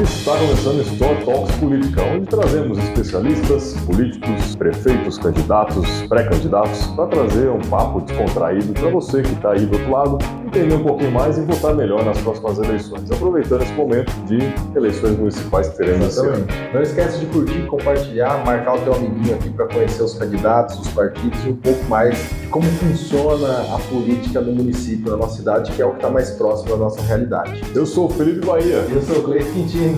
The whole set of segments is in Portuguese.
Está começando o Store Talks Política, onde trazemos especialistas, políticos, prefeitos, candidatos, pré-candidatos, para trazer um papo descontraído para você que está aí do outro lado, entender um pouquinho mais e votar melhor nas próximas eleições, aproveitando esse momento de eleições municipais que teremos esse ano. Não esquece de curtir, compartilhar, marcar o teu amiguinho aqui para conhecer os candidatos, os partidos e um pouco mais de como funciona a política no município, na nossa cidade, que é o que está mais próximo da nossa realidade. Eu sou o Felipe Bahia. Eu sou o Cleiton Quintino.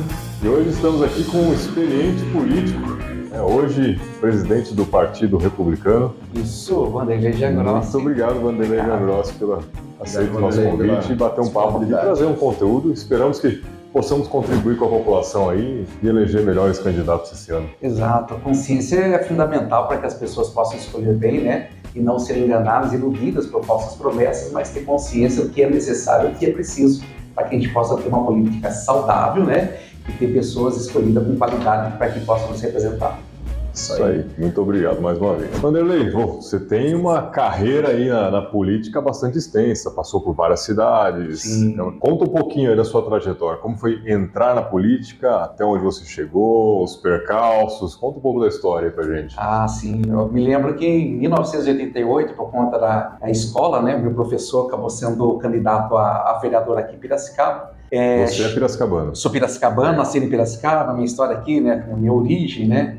E hoje estamos aqui com um experiente político, hoje presidente do Partido Republicano. Isso, Vanderlei Giangrossi. Muito obrigado, Vanderlei Giangrossi, pela aceitar o nosso convite e bater um papo aqui, trazer um conteúdo. Esperamos que possamos contribuir com a população aí e eleger melhores candidatos esse ano. Exato, a consciência é fundamental para que as pessoas possam escolher bem, né? E não serem enganadas, iludidas por falsas promessas, mas ter consciência do que é necessário e do que é preciso para que a gente possa ter uma política saudável, né? E ter pessoas escolhidas com qualidade para que possam nos representar. Isso aí, muito obrigado mais uma vez. Vanderlei, você tem uma carreira aí na política bastante extensa, passou por várias cidades. Então, conta um pouquinho aí da sua trajetória, como foi entrar na política, até onde você chegou, os percalços, conta um pouco da história aí pra gente. Ah, sim, eu me lembro que em 1988, por conta da escola, né, meu professor acabou sendo candidato a vereador aqui em Piracicaba. Você é piracicabano? Sou piracicabano, nasci em Piracicaba, minha história aqui, né, a minha origem, né,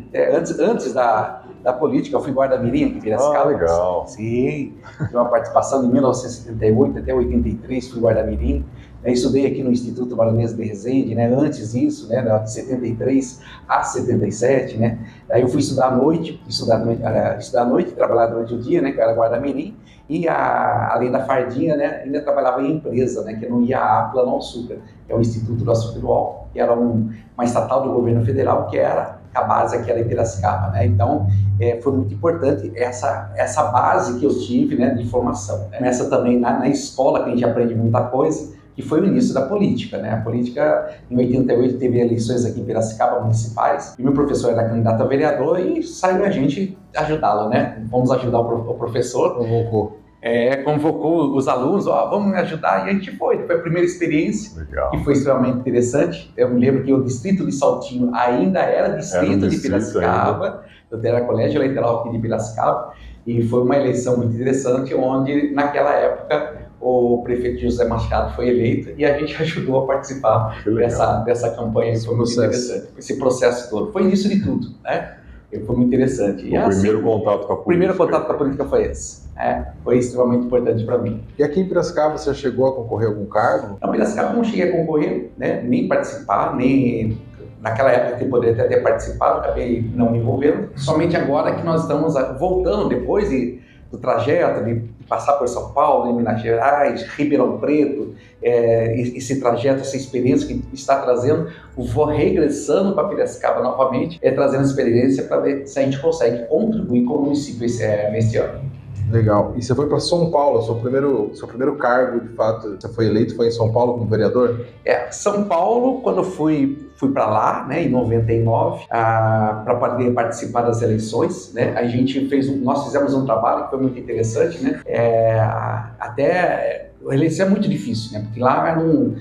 antes da política, eu fui guarda-mirim aqui em Piracicaba. Ah, legal. Sim, tive uma participação de 1978 até 83, fui guarda-mirim. Estudei aqui no Instituto Baronesa de Resende, né, antes disso, né, de 73 a 77, né, aí eu fui estudar à noite, trabalhar durante o dia, né, que eu era guarda-mirim, e além da fardinha, né, ainda trabalhava em empresa, né, que não ia a Apla no Açúcar, que é o Instituto do Açúcar do Álcool, que era uma estatal do governo federal, que era a base aqui era em Piracicaba, né, então foi muito importante essa base que eu tive, né, de formação. Começa também na escola, que a gente aprende muita coisa, que foi o início da política, né? A política, em 88, teve eleições aqui em Piracicaba municipais, e meu professor era candidato a vereador e saiu a gente ajudá-lo, né? Vamos ajudar o professor. Convocou os alunos, vamos me ajudar, e a gente foi a primeira experiência. Legal. Que foi extremamente interessante. Eu me lembro que o distrito de Saltinho ainda era distrito de Piracicaba, eu era colégio eleitoral aqui de Piracicaba, e foi uma eleição muito interessante, onde naquela época o prefeito José Machado foi eleito e a gente ajudou a participar dessa campanha. Foi muito interessante, esse processo todo. Foi o início de tudo, né? Foi muito interessante. O primeiro contato com a política. O primeiro contato com a política foi esse. Foi extremamente importante para mim. E aqui em Piracicaba você chegou a concorrer a algum cargo? Em Piracicaba não cheguei a concorrer, né? Nem participar, nem... Naquela época que eu poderia até ter participado, acabei não me envolvendo. Somente agora que nós estamos voltando, depois do trajeto de passar por São Paulo, em Minas Gerais, Ribeirão Preto, esse trajeto, essa experiência que está trazendo, vou regressando para Piracicaba novamente, trazendo experiência para ver se a gente consegue contribuir com o município neste ano. Legal. E você foi para São Paulo, seu primeiro cargo, de fato, você foi eleito, foi em São Paulo como vereador? São Paulo, quando eu fui para lá, né, em 99, para poder participar das eleições, né, nós fizemos um trabalho que foi muito interessante, né, a eleição é muito difícil, né, porque lá eram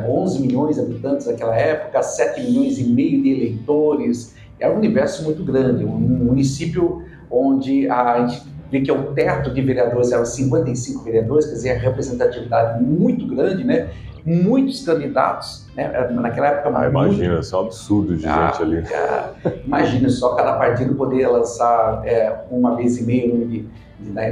11 milhões de habitantes naquela época, 7 milhões e meio de eleitores, era um universo muito grande, um município onde a gente vê que o teto de vereadores eram 55 vereadores, quer dizer, a representatividade muito grande, né? Muitos candidatos, né? Naquela época... Imagina, isso é um absurdo de gente ali. Imagina só, cada partido poderia lançar uma vez e meia o número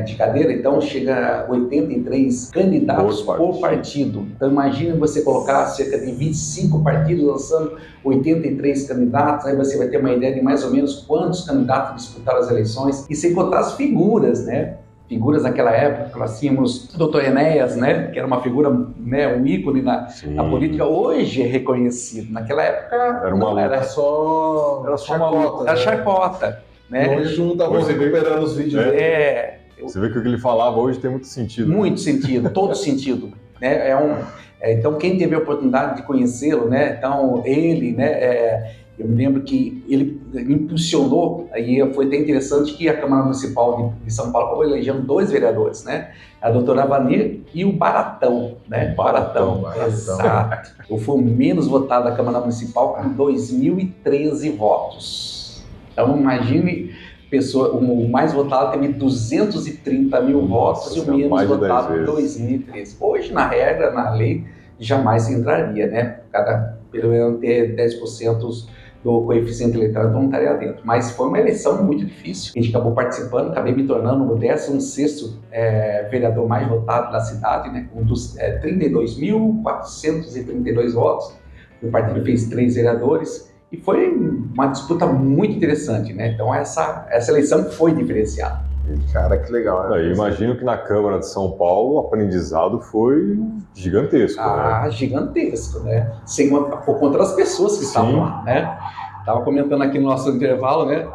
de cadeira, então chega a 83 candidatos por partido. Então imagina você colocar cerca de 25 partidos lançando 83 candidatos, aí você vai ter uma ideia de mais ou menos quantos candidatos disputaram as eleições, e sem contar as figuras, né? Figuras naquela época, nós tínhamos o Dr. Enéas, né? Que era uma figura, né? Um ícone na política, hoje é reconhecido. Naquela época era só chacota. Era chacota, né? Hoje não estava recuperando os vídeos dele. Você vê que o que ele falava hoje tem muito sentido. Muito sentido, todo sentido. Né? Então, quem teve a oportunidade de conhecê-lo, né? Então, ele, né? Eu me lembro que ele impulsionou, aí foi até interessante que a Câmara Municipal de São Paulo acabou elegendo 2 vereadores, né? A doutora Avanir e o Baratão, né? Baratão. Exato. Eu fui o menos votado da Câmara Municipal com 2.013 votos. Então, imagine, o mais votado teve 230 mil votos e o menos votado 2.013. Hoje, na regra, na lei, jamais entraria, né? Pelo menos ter 10% do coeficiente eleitoral não estaria dentro. Mas foi uma eleição muito difícil. A gente acabou participando, acabei me tornando o 16º vereador mais votado da cidade, né? Com 32.432 votos. O partido fez 3 vereadores e foi uma disputa muito interessante, né? Então essa eleição foi diferenciada. Cara, que legal, né? Imagino que na Câmara de São Paulo o aprendizado foi gigantesco, né? Gigantesco, né? Por conta das pessoas que estavam lá, né? Estava comentando aqui no nosso intervalo, né?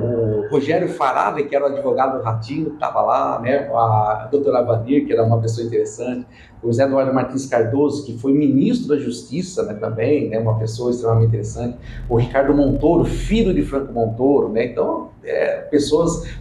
O Rogério Farada, que era o advogado do Ratinho, estava lá, né? A doutora Avanir, que era uma pessoa interessante, o José Eduardo Martins Cardoso, que foi ministro da Justiça, né, também, né? Uma pessoa extremamente interessante, o Ricardo Montoro, filho de Franco Montoro, né? Então,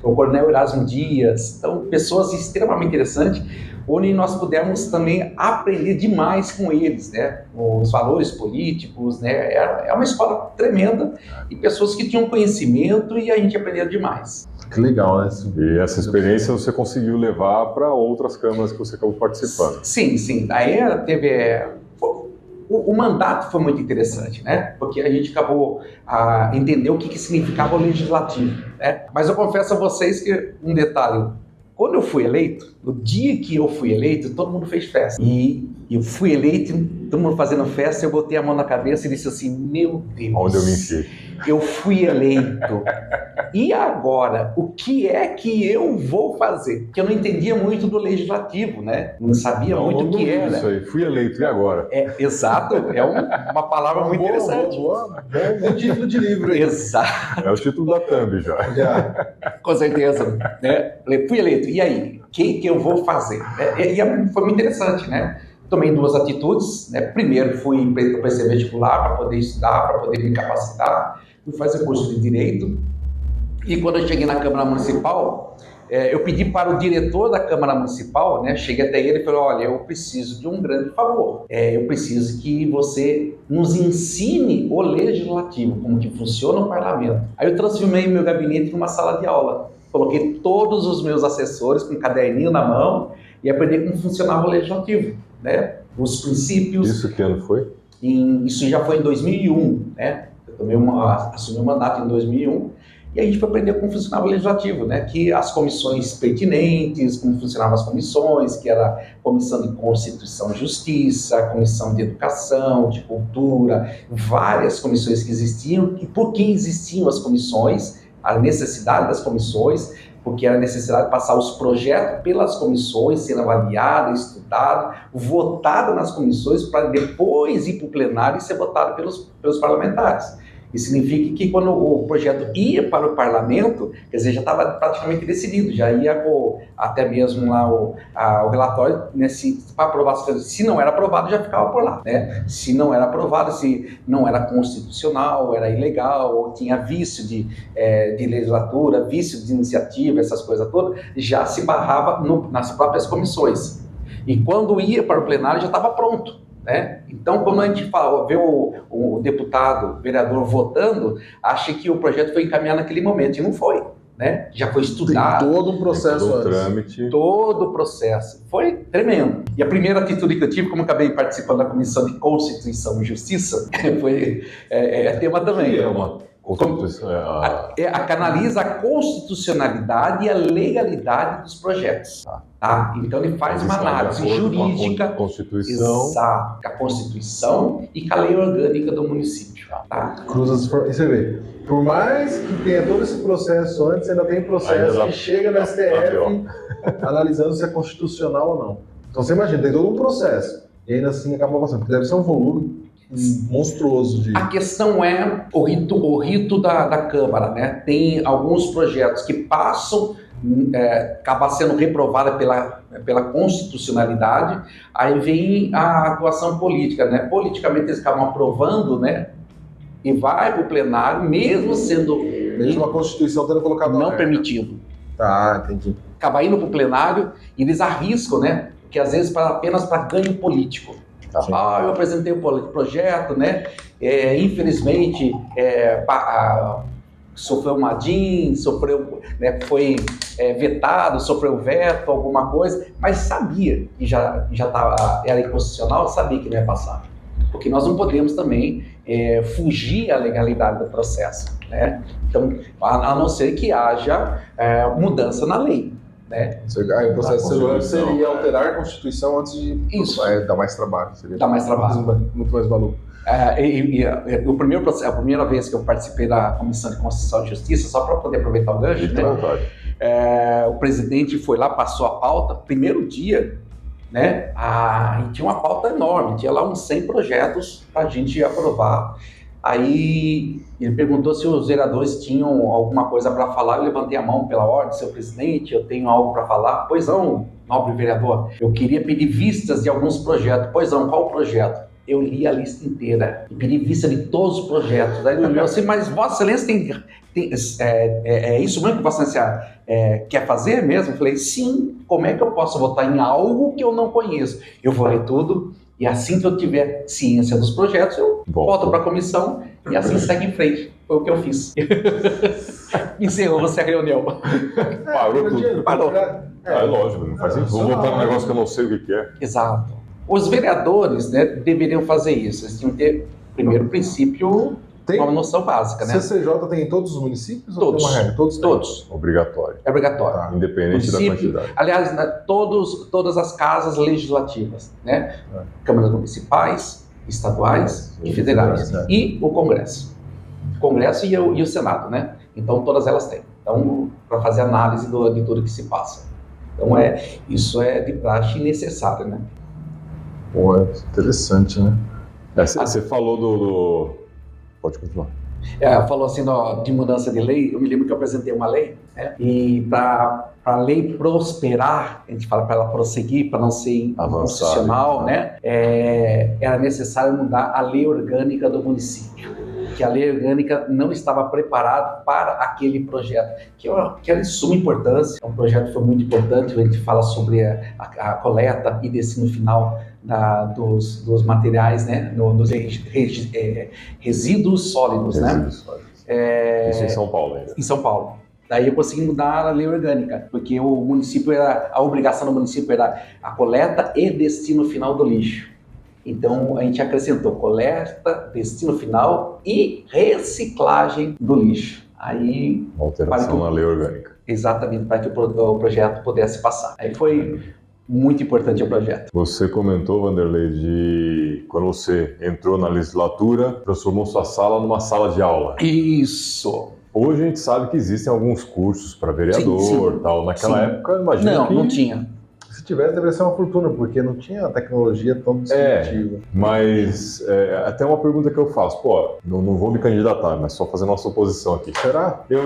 o Coronel Erasmo Dias, então, pessoas extremamente interessantes, onde nós pudemos também aprender demais com eles, né? Os valores políticos, né? É uma escola tremenda e pessoas que tinham conhecimento e a gente aprendeu demais. Que legal, né? E essa experiência você conseguiu levar para outras câmaras que você acabou participando? Sim. Daí teve... O mandato foi muito interessante, né? Porque a gente acabou a entender o que significava o legislativo, né? Mas eu confesso a vocês que, um detalhe, quando eu fui eleito, no dia que eu fui eleito, todo mundo fez festa. E eu fui eleito, todo mundo fazendo festa, eu botei a mão na cabeça e disse assim, meu Deus, onde eu me enfiei? Eu fui eleito. E agora, o que é que eu vou fazer? Porque eu não entendia muito do legislativo, né? Não sabia muito o que era. Isso aí, fui eleito, e agora? Exato, é uma palavra muito interessante. Bom título de livro aí. Exato. É o título da thumb já. Com certeza. Né? Fui eleito, e aí? O que eu vou fazer? Foi muito interessante, né? Tomei 2 atitudes, né? Primeiro fui para esse vestibular para poder estudar, para poder me capacitar, fui fazer curso de Direito, e quando eu cheguei na Câmara Municipal, eu pedi para o diretor da Câmara Municipal, né? Cheguei até ele e falei, olha, eu preciso de um grande favor, eu preciso que você nos ensine o legislativo, como que funciona o parlamento. Aí eu transformei meu gabinete numa sala de aula, coloquei todos os meus assessores com um caderninho na mão e aprendi como funcionava o legislativo, né? Os princípios. Isso que ano foi? Isso já foi em 2001, né? Eu assumi o mandato em 2001 e a gente foi aprender como funcionava o legislativo, né? Que as comissões pertinentes, como funcionavam as comissões, que era a Comissão de Constituição e Justiça, a Comissão de Educação, de Cultura, várias comissões que existiam e por que existiam as comissões, a necessidade das comissões, porque era necessidade de passar os projetos pelas comissões, sendo avaliado, estudado, votado nas comissões, para depois ir para o plenário e ser votado pelos parlamentares. Isso significa que quando o projeto ia para o parlamento, quer dizer, já estava praticamente decidido, já ia até mesmo lá o relatório, né, para aprovação. Se não era aprovado, já ficava por lá, né? Se não era aprovado, se não era constitucional, era ilegal, ou tinha vício de legislatura, vício de iniciativa, essas coisas todas, já se barrava nas próprias comissões. E quando ia para o plenário, já estava pronto. Né? Então, quando a gente vê o deputado, o vereador votando, acha que o projeto foi encaminhado naquele momento, e não foi, né? Já foi estudado. Tem todo um processo todo trâmite. Todo o processo. Foi tremendo. E a primeira atitude que eu tive, como acabei participando da Comissão de Constituição e Justiça, foi tema também. Canaliza a constitucionalidade e a legalidade dos projetos. Tá? Então ele faz uma análise jurídica, a Constituição. Exato, a Constituição e com a lei orgânica do município. Tá? Cruza, e você vê, por mais que tenha todo esse processo antes, ainda tem processo que chega no STF analisando se é constitucional ou não. Então você imagina, tem todo um processo e ainda assim acaba passando, porque deve ser um volume monstruoso de... A questão é o rito da Câmara, né? Tem alguns projetos que passam, acaba sendo reprovada pela constitucionalidade, aí vem a atuação política, né? Politicamente eles acabam aprovando, né? e vai para o plenário, mesmo sendo Mesmo a Constituição tendo colocado não permitido. Tá, entendi. Acaba indo para o plenário e eles arriscam, né? Porque às vezes apenas para ganho político. Eu apresentei um projeto, né? Infelizmente, sofreu uma DIN, né, foi vetado, sofreu veto, alguma coisa, mas sabia que já era inconstitucional, sabia que não ia passar. Porque nós não podemos também fugir à legalidade do processo, né? Então, a não ser que haja mudança na lei, né? O processo de segurança seria alterar a Constituição antes de... Isso. Dar mais trabalho. Dá mais trabalho. Muito mais valor. A primeira vez que eu participei da Comissão de Constituição e Justiça, só para poder aproveitar o gancho, né? O presidente foi lá, passou a pauta, primeiro dia, né? E tinha uma pauta enorme, tinha lá uns 100 projetos para a gente aprovar. Aí ele perguntou se os vereadores tinham alguma coisa para falar. Eu levantei a mão pela ordem, seu presidente, eu tenho algo para falar. Pois não, nobre vereador, eu queria pedir vistas de alguns projetos. Pois não, qual o projeto? Eu li a lista inteira e pedi vista de todos os projetos. Aí ele olhou assim, mas Vossa Excelência é isso mesmo que Vossa Excelência quer fazer mesmo? Eu falei, sim, como é que eu posso votar em algo que eu não conheço? Eu vou ler tudo e assim que eu tiver ciência dos projetos, eu volto para a comissão e assim segue em frente. Foi o que eu fiz. Encerrou-se a reunião. Parou tudo. Parou. É lógico, não faz sentido. Vou votar num negócio que eu não sei o que é. Exato. Os vereadores, né, deveriam fazer isso. Eles tinham que ter, primeiro princípio, uma noção básica, né? CCJ tem em todos os municípios? Todos. Ou tem uma regra? Todos. Obrigatório. É obrigatório. Tá. Independente da quantidade. Aliás, né, todas as casas legislativas, né? Câmaras municipais, estaduais e federais. E o Congresso. O Congresso e o Senado, né? Então, todas elas têm. Então, para fazer análise de tudo que se passa. Então, isso é de praxe necessário, né? Pô, é interessante, né? Você falou do... Pode continuar. Falou assim de mudança de lei. Eu me lembro que eu apresentei uma lei, né? E para a lei prosperar, a gente fala para ela prosseguir, para não ser inconstitucional, né? Era necessário mudar a lei orgânica do município, que a lei orgânica não estava preparada para aquele projeto, que era de suma importância. É um projeto que foi muito importante. A gente fala sobre a coleta e destino final dos materiais, né, dos resíduos sólidos, né? Isso em São Paulo ainda. Em São Paulo. Daí eu consegui mudar a lei orgânica, porque a obrigação do município era a coleta e destino final do lixo. Então a gente acrescentou coleta, destino final e reciclagem do lixo. Aí uma alteração na lei orgânica. Exatamente, para que o projeto pudesse passar. Aí foi muito importante o projeto. Você comentou, Vanderlei, de quando você entrou na legislatura, transformou sua sala numa sala de aula. Isso. Hoje a gente sabe que existem alguns cursos para vereador e tal. Naquela época, imagina que... Não tinha. Se tivesse, deveria ser uma fortuna, porque não tinha tecnologia tão disruptiva. Mas até uma pergunta que eu faço. Pô, não vou me candidatar, mas só fazendo uma suposição aqui. Será? Eu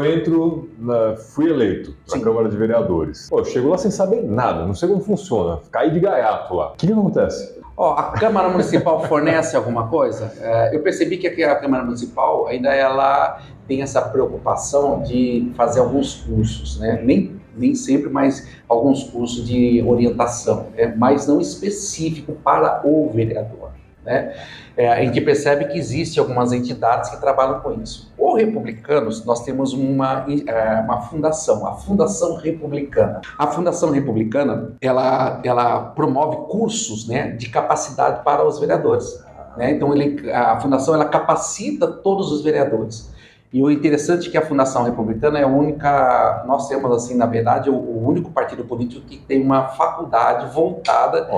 fui eleito para a Câmara de Vereadores. Pô, eu chego lá sem saber nada, não sei como funciona. Caí de gaiato lá. O que acontece? A Câmara Municipal fornece alguma coisa? Eu percebi que a Câmara Municipal ainda ela tem essa preocupação de fazer alguns cursos, né? Nem sempre, mas alguns cursos de orientação, mas não específico para o vereador, né? A gente percebe que existem algumas entidades que trabalham com isso. O Republicanos, nós temos uma fundação, a Fundação Republicana. A Fundação Republicana, ela promove cursos, né, de capacidade para os vereadores, né? Então, a Fundação ela capacita todos os vereadores. E o interessante é que a Fundação Republicana é a única, nós temos assim, na verdade, o único partido político que tem uma faculdade voltada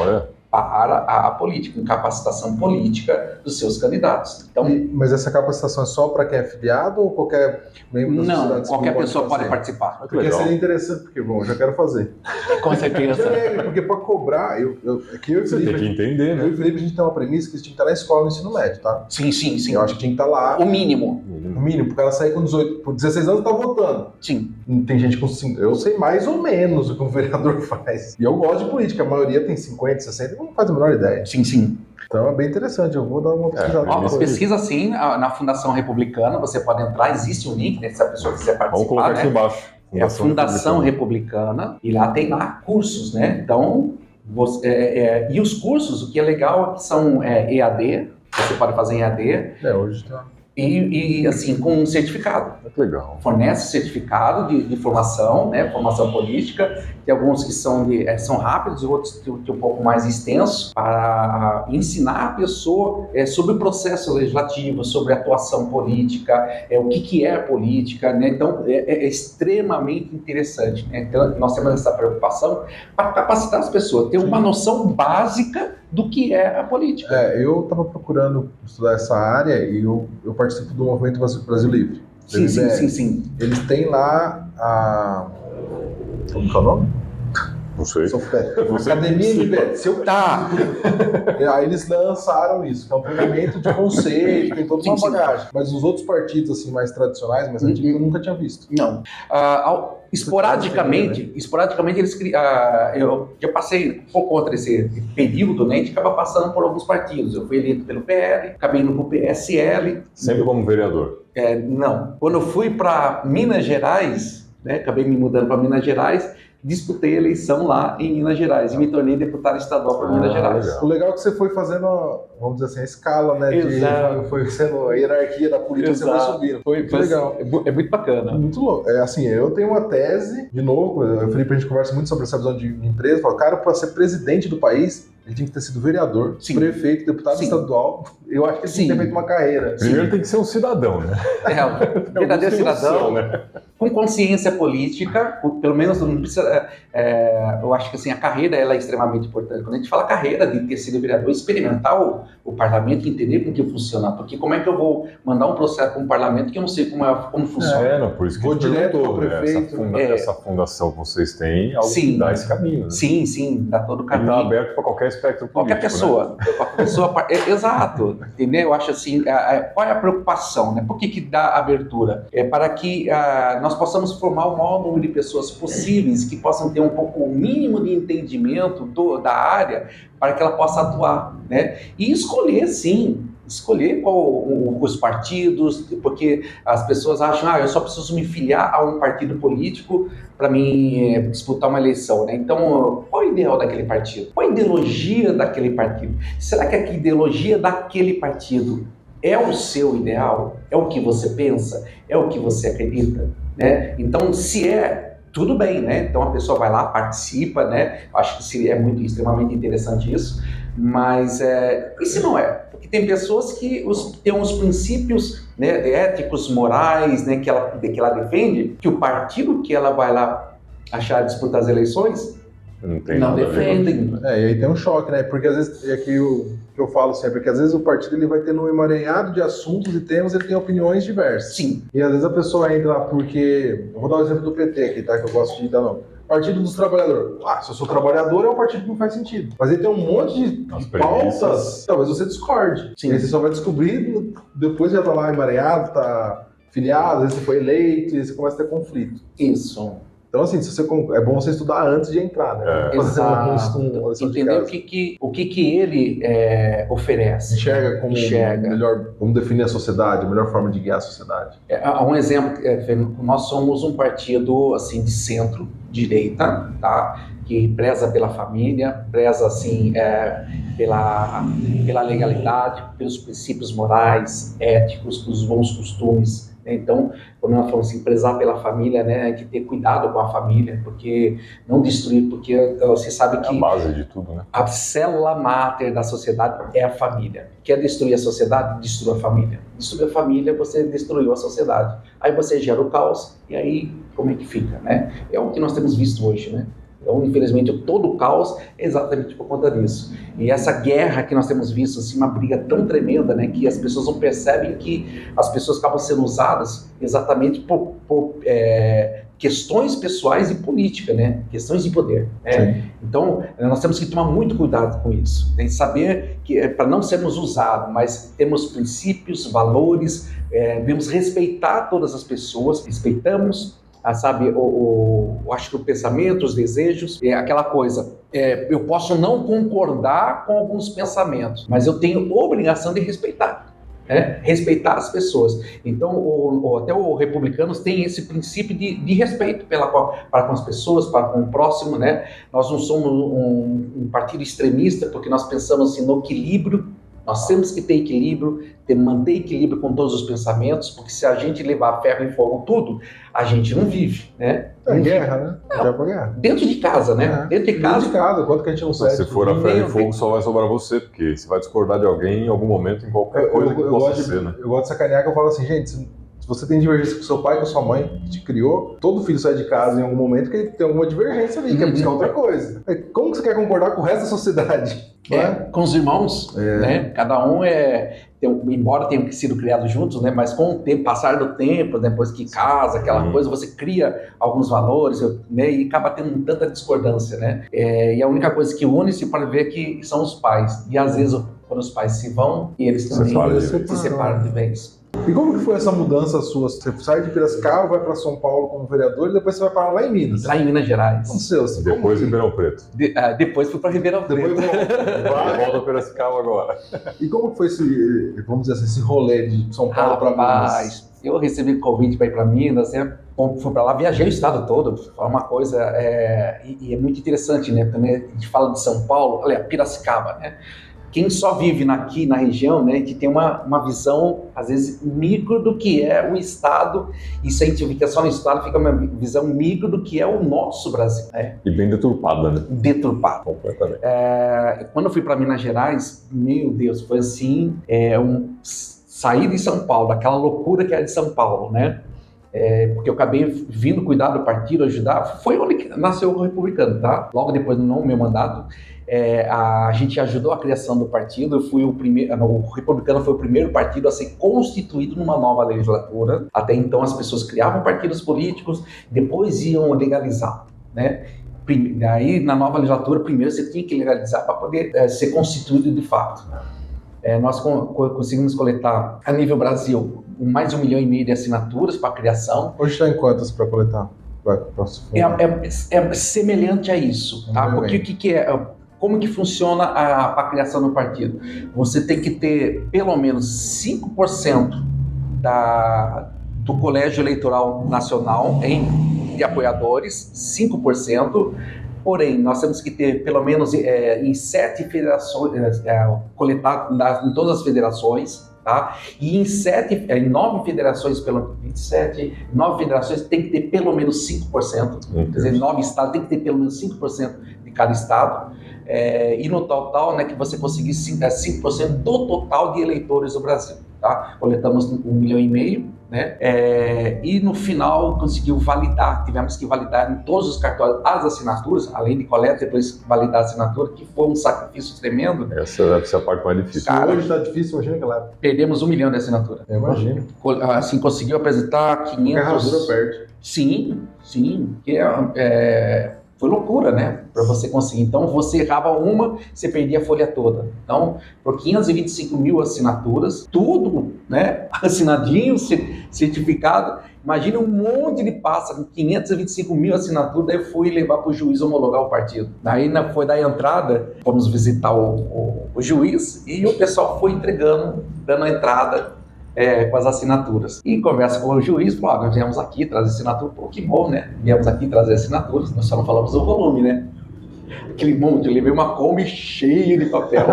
para a política, em capacitação política dos seus candidatos. Então, mas essa capacitação é só para quem é filiado ou qualquer membro da sociedade? Não, qualquer pessoa pode participar. Porque seria interessante, porque, bom, eu já quero fazer. Com certeza. Porque para cobrar, você tem que entender, né? Eu e o Felipe, a gente tem uma premissa que a gente tinha que estar na escola no ensino médio, tá? Sim. Eu acho que tinha que estar lá. O mínimo. mínimo, porque ela sair com 18, por 16 anos tá votando. Sim. Tem gente com 5, eu sei mais ou menos o que um vereador faz. E eu gosto de política, a maioria tem 50, 60, não faz a menor ideia. Sim, sim. Então é bem interessante, eu vou dar uma pesquisada. Ó, pesquisa assim, na Fundação Republicana, você pode entrar, existe um link, né, se a pessoa quiser participar. Vamos colocar aqui embaixo. É a Fundação Republicana, e lá tem lá cursos, né? Então, e os cursos, o que é legal é que são EAD, você pode fazer em EAD. Hoje tá. E assim, com um certificado. Que legal. Fornece certificado de formação, né? Formação política. Tem alguns que são rápidos, outros que um pouco mais extensos, para ensinar a pessoa sobre o processo legislativo, sobre a atuação política, o que é a política, né? Então, é extremamente interessante, né? Então, nós temos essa preocupação para capacitar as pessoas, ter uma noção básica do que é a política. Eu estava procurando estudar essa área e eu participo do Movimento Brasil Livre. Sim. Eles têm lá como que é o nome? Não sei. Academia MBL. Tá. Aí eles lançaram isso, que é um treinamento de conceito, tem toda uma bagagem. Mas os outros partidos assim mais tradicionais, mais antigos, eu nunca tinha visto. Não. Esporadicamente eles eu já passei um pouco contra esse período, né? A gente acaba passando por alguns partidos. Eu fui eleito pelo PL, acabei indo pro PSL. Sempre como vereador? Não. Quando eu fui para Minas Gerais, né? Acabei me mudando para Minas Gerais, disputei a eleição lá em Minas Gerais e me tornei deputado estadual para Minas Gerais. Legal. O legal é que você foi fazendo, vamos dizer assim, a escala, né? Foi sendo a hierarquia da política, você foi subindo. Foi legal. É muito bacana. Muito louco. Assim, eu tenho uma tese, de novo, o Felipe, a gente conversa muito sobre essa visão de empresa, fala, cara, para ser presidente do país, ele tinha que ter sido vereador, prefeito, deputado estadual. Eu acho que ele tinha que ter feito uma carreira. Primeiro tem que ser um cidadão, né? Um verdadeiro cidadão, né? Com consciência política, pelo menos não precisa. Eu acho que assim, a carreira ela é extremamente importante. Quando a gente fala carreira de ter sido vereador, experimentar o parlamento, entender como que funciona. Porque como é que eu vou mandar um processo para um parlamento que eu não sei como funciona? Por isso que vou direto para o prefeito. Essa fundação que vocês têm, algo que dá esse caminho. Né? Sim, dá todo o caminho. E está aberto para qualquer espectro político. Qualquer pessoa. Né? Qualquer pessoa exato. Entendeu? Eu acho assim, qual é a preocupação? Né? Por que dá abertura? Para que nós possamos formar o maior número de pessoas possíveis que possam ter o mínimo de entendimento da área para que ela possa atuar, né? E escolher os partidos, porque as pessoas acham, eu só preciso me filiar a um partido político para mim disputar uma eleição, né? Então, qual é o ideal daquele partido? Qual a ideologia daquele partido? Será que a ideologia daquele partido é o seu ideal? É o que você pensa? É o que você acredita? Né? Então, se tudo bem, né? Então a pessoa vai lá, participa, né? Acho que é extremamente interessante isso, mas e se não é? Porque tem pessoas que têm uns princípios, né, éticos, morais, né, que ela defende, que o partido que ela vai lá achar disputar as eleições não defendem. E aí tem um choque, né? Porque às vezes, aqui eu falo sempre, que às vezes o partido ele vai ter um emaranhado de assuntos e temas, ele tem opiniões diversas. Sim. E às vezes a pessoa entra lá porque... Eu vou dar o exemplo do PT aqui, tá? Que eu gosto de dar nome. Partido dos Trabalhadores. Se eu sou trabalhador, é um partido que não faz sentido. Mas ele tem um monte de pautas, talvez você discorde. Sim. E aí você só vai descobrir, depois já tá lá emaranhado, tá filiado, às vezes você foi eleito, e você começa a ter conflito. Isso. Então, assim, é bom você estudar antes de entrar, né? Entender o que ele oferece. Enxerga melhor, como definir a sociedade, a melhor forma de guiar a sociedade. Um exemplo, nós somos um partido assim, de centro-direita, tá? Que preza pela família, preza assim, pela legalidade, pelos princípios morais, éticos, pelos bons costumes. Então, quando nós falamos assim, prezar pela família, né, é que ter cuidado com a família, porque não destruir, porque você sabe que é a base de tudo, né? A célula máter da sociedade é a família. Quer destruir a sociedade? Destrua a família. Destruir a família, você destruiu a sociedade. Aí você gera o caos, e aí como é que fica, né? É o que nós temos visto hoje, né? Então, infelizmente, todo o caos é exatamente por conta disso. E essa guerra que nós temos visto, assim, uma briga tão tremenda, né, que as pessoas não percebem que as pessoas acabam sendo usadas exatamente questões pessoais e política, né? Questões de poder. Né? Então, nós temos que tomar muito cuidado com isso. Tem que saber que para não sermos usados, mas temos princípios, valores, devemos respeitar todas as pessoas, respeitamos, sabe, acho que o pensamento, os desejos, aquela coisa. Eu posso não concordar com alguns pensamentos, mas eu tenho obrigação de respeitar. Respeitar as pessoas. Então, até os republicanos têm esse princípio de respeito para com as pessoas, para com o próximo, né? Nós não somos um partido extremista, porque nós pensamos assim, no equilíbrio. Nós temos que ter equilíbrio, manter equilíbrio com todos os pensamentos, porque se a gente levar ferro e fogo tudo, a gente não vive, né? Guerra, né? Já pra guerra. Dentro de casa, né? Dentro de casa. Quanto que a gente não sabe? Se for a ferro e fogo, só vai sobrar você, porque você vai discordar de alguém em algum momento, em qualquer coisa que possa ser, né? Eu gosto de sacanear, que eu falo assim, gente, se você tem divergência com seu pai, com sua mãe, que te criou, todo filho sai de casa em algum momento que ele tem alguma divergência ali, quer buscar outra coisa. Como que você quer concordar com o resto da sociedade? Com os irmãos, né? Cada um embora tenham sido criados juntos, né? Mas com o tempo, passar do tempo, depois que casa, aquela coisa, você cria alguns valores, né? E acaba tendo tanta discordância, né? E a única coisa que une se pode ver que são os pais. E às vezes, quando os pais se vão, e eles também se separam de vez. E como que foi essa mudança sua? Você sai de Piracicaba, vai para São Paulo como vereador e depois você vai parar lá em Minas? Lá em Minas Gerais. Depois em Ribeirão Preto. Depois fui para Ribeirão Preto. Volta a Piracicaba agora. E como que foi vamos dizer assim, esse rolê de São Paulo para Minas? Eu recebi convite para ir para Minas, fui para lá, viajei o estado todo, foi uma coisa, e é muito interessante, né? Também a gente fala de São Paulo, olha, Piracicaba, né? Quem só vive aqui na região, né, que tem uma visão, às vezes, micro do que é o Estado, e se a gente fica só no Estado, fica uma visão micro do que é o nosso Brasil. Né? E bem deturpada, né? Deturpada. Completamente. Quando eu fui para Minas Gerais, meu Deus, foi assim, sair de São Paulo, aquela loucura que é de São Paulo, né? Porque eu acabei vindo cuidar do partido, ajudar, foi onde nasceu o Republicano, tá? Logo depois do meu mandato, a gente ajudou a criação do partido. Eu fui o Republicano foi o primeiro partido a ser constituído numa nova legislatura. Até então as pessoas criavam partidos políticos, depois iam legalizar, né? Aí na nova legislatura, primeiro você tinha que legalizar para poder ser constituído de fato. Nós conseguimos coletar a nível Brasil mais de 1,5 milhão de assinaturas para a criação. Hoje está em quantas para coletar? É semelhante a isso, tá? Porque o que é? Como que funciona a criação do partido? Você tem que ter pelo menos 5% do Colégio Eleitoral Nacional de apoiadores, 5%. Porém, nós temos que ter pelo menos em 7 federações, coletado em todas as federações, tá? E em 9 federações, 9 federações tem que ter pelo menos 5%, quer dizer, 9 estados tem que ter pelo menos 5% de cada estado. E no total, né, que você conseguir 5% do total de eleitores do Brasil, tá? Coletamos 1,5 milhão, né? E no final conseguiu validar, tivemos que validar em todos os cartórios as assinaturas, além de coleta, depois validar a assinatura, que foi um sacrifício tremendo. Essa deve ser a parte mais difícil. Cara, hoje está difícil, imagina que lá. Perdemos 1 milhão de assinaturas. Eu imagino. Assim, conseguiu apresentar 500... A ferradura perde. Sim, que foi loucura, né? Para você conseguir. Então, você errava uma, você perdia a folha toda. Então, por 525 mil assinaturas, tudo, né? Assinadinho, certificado. Imagina um monte de passa com 525 mil assinaturas. Daí eu fui levar para o juiz homologar o partido. Daí foi dar a entrada, fomos visitar o juiz e o pessoal foi dando a entrada. Com as assinaturas. E conversa com o juiz, falou, nós viemos aqui trazer assinatura, pô, que bom, né? Viemos aqui trazer assinaturas, nós só não falamos do volume, né? Aquele monte, eu levei uma Kombi cheia de papel.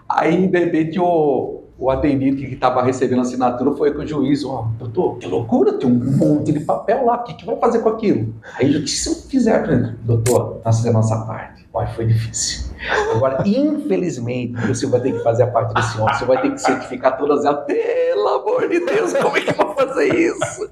Aí, de repente, o atendente que estava recebendo a assinatura foi com o juiz, doutor, que loucura, tem um monte de papel lá, o que vai fazer com aquilo? Aí ele disse, se eu fizer, doutor, nós fizemos nossa parte. Foi difícil. Agora, infelizmente, você vai ter que fazer a parte desse homem, você vai ter que certificar todas elas. Pelo amor de Deus, como é que eu vou fazer isso?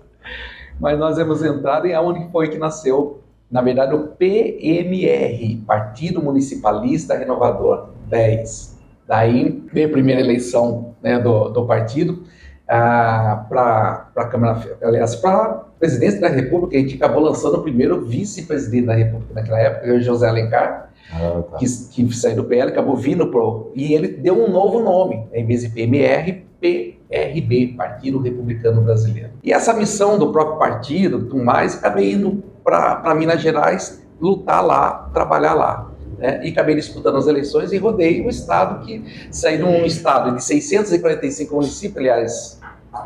Mas nós hemos entrado em onde foi que nasceu, na verdade, o PMR, Partido Municipalista Renovador 10. Daí veio a primeira eleição, né, do partido. para a Câmara, aliás, para a presidência da República. A gente acabou lançando o primeiro vice-presidente da República naquela época, o José Alencar, que saiu do PL, acabou vindo e ele deu um novo nome, em vez de PMR, PRB, Partido Republicano Brasileiro. E essa missão do próprio partido, tudo mais, acabei indo para Minas Gerais, lutar lá, trabalhar lá. Né? E acabei disputando as eleições e rodei o estado, que saí de um estado de 645 municípios, aliás,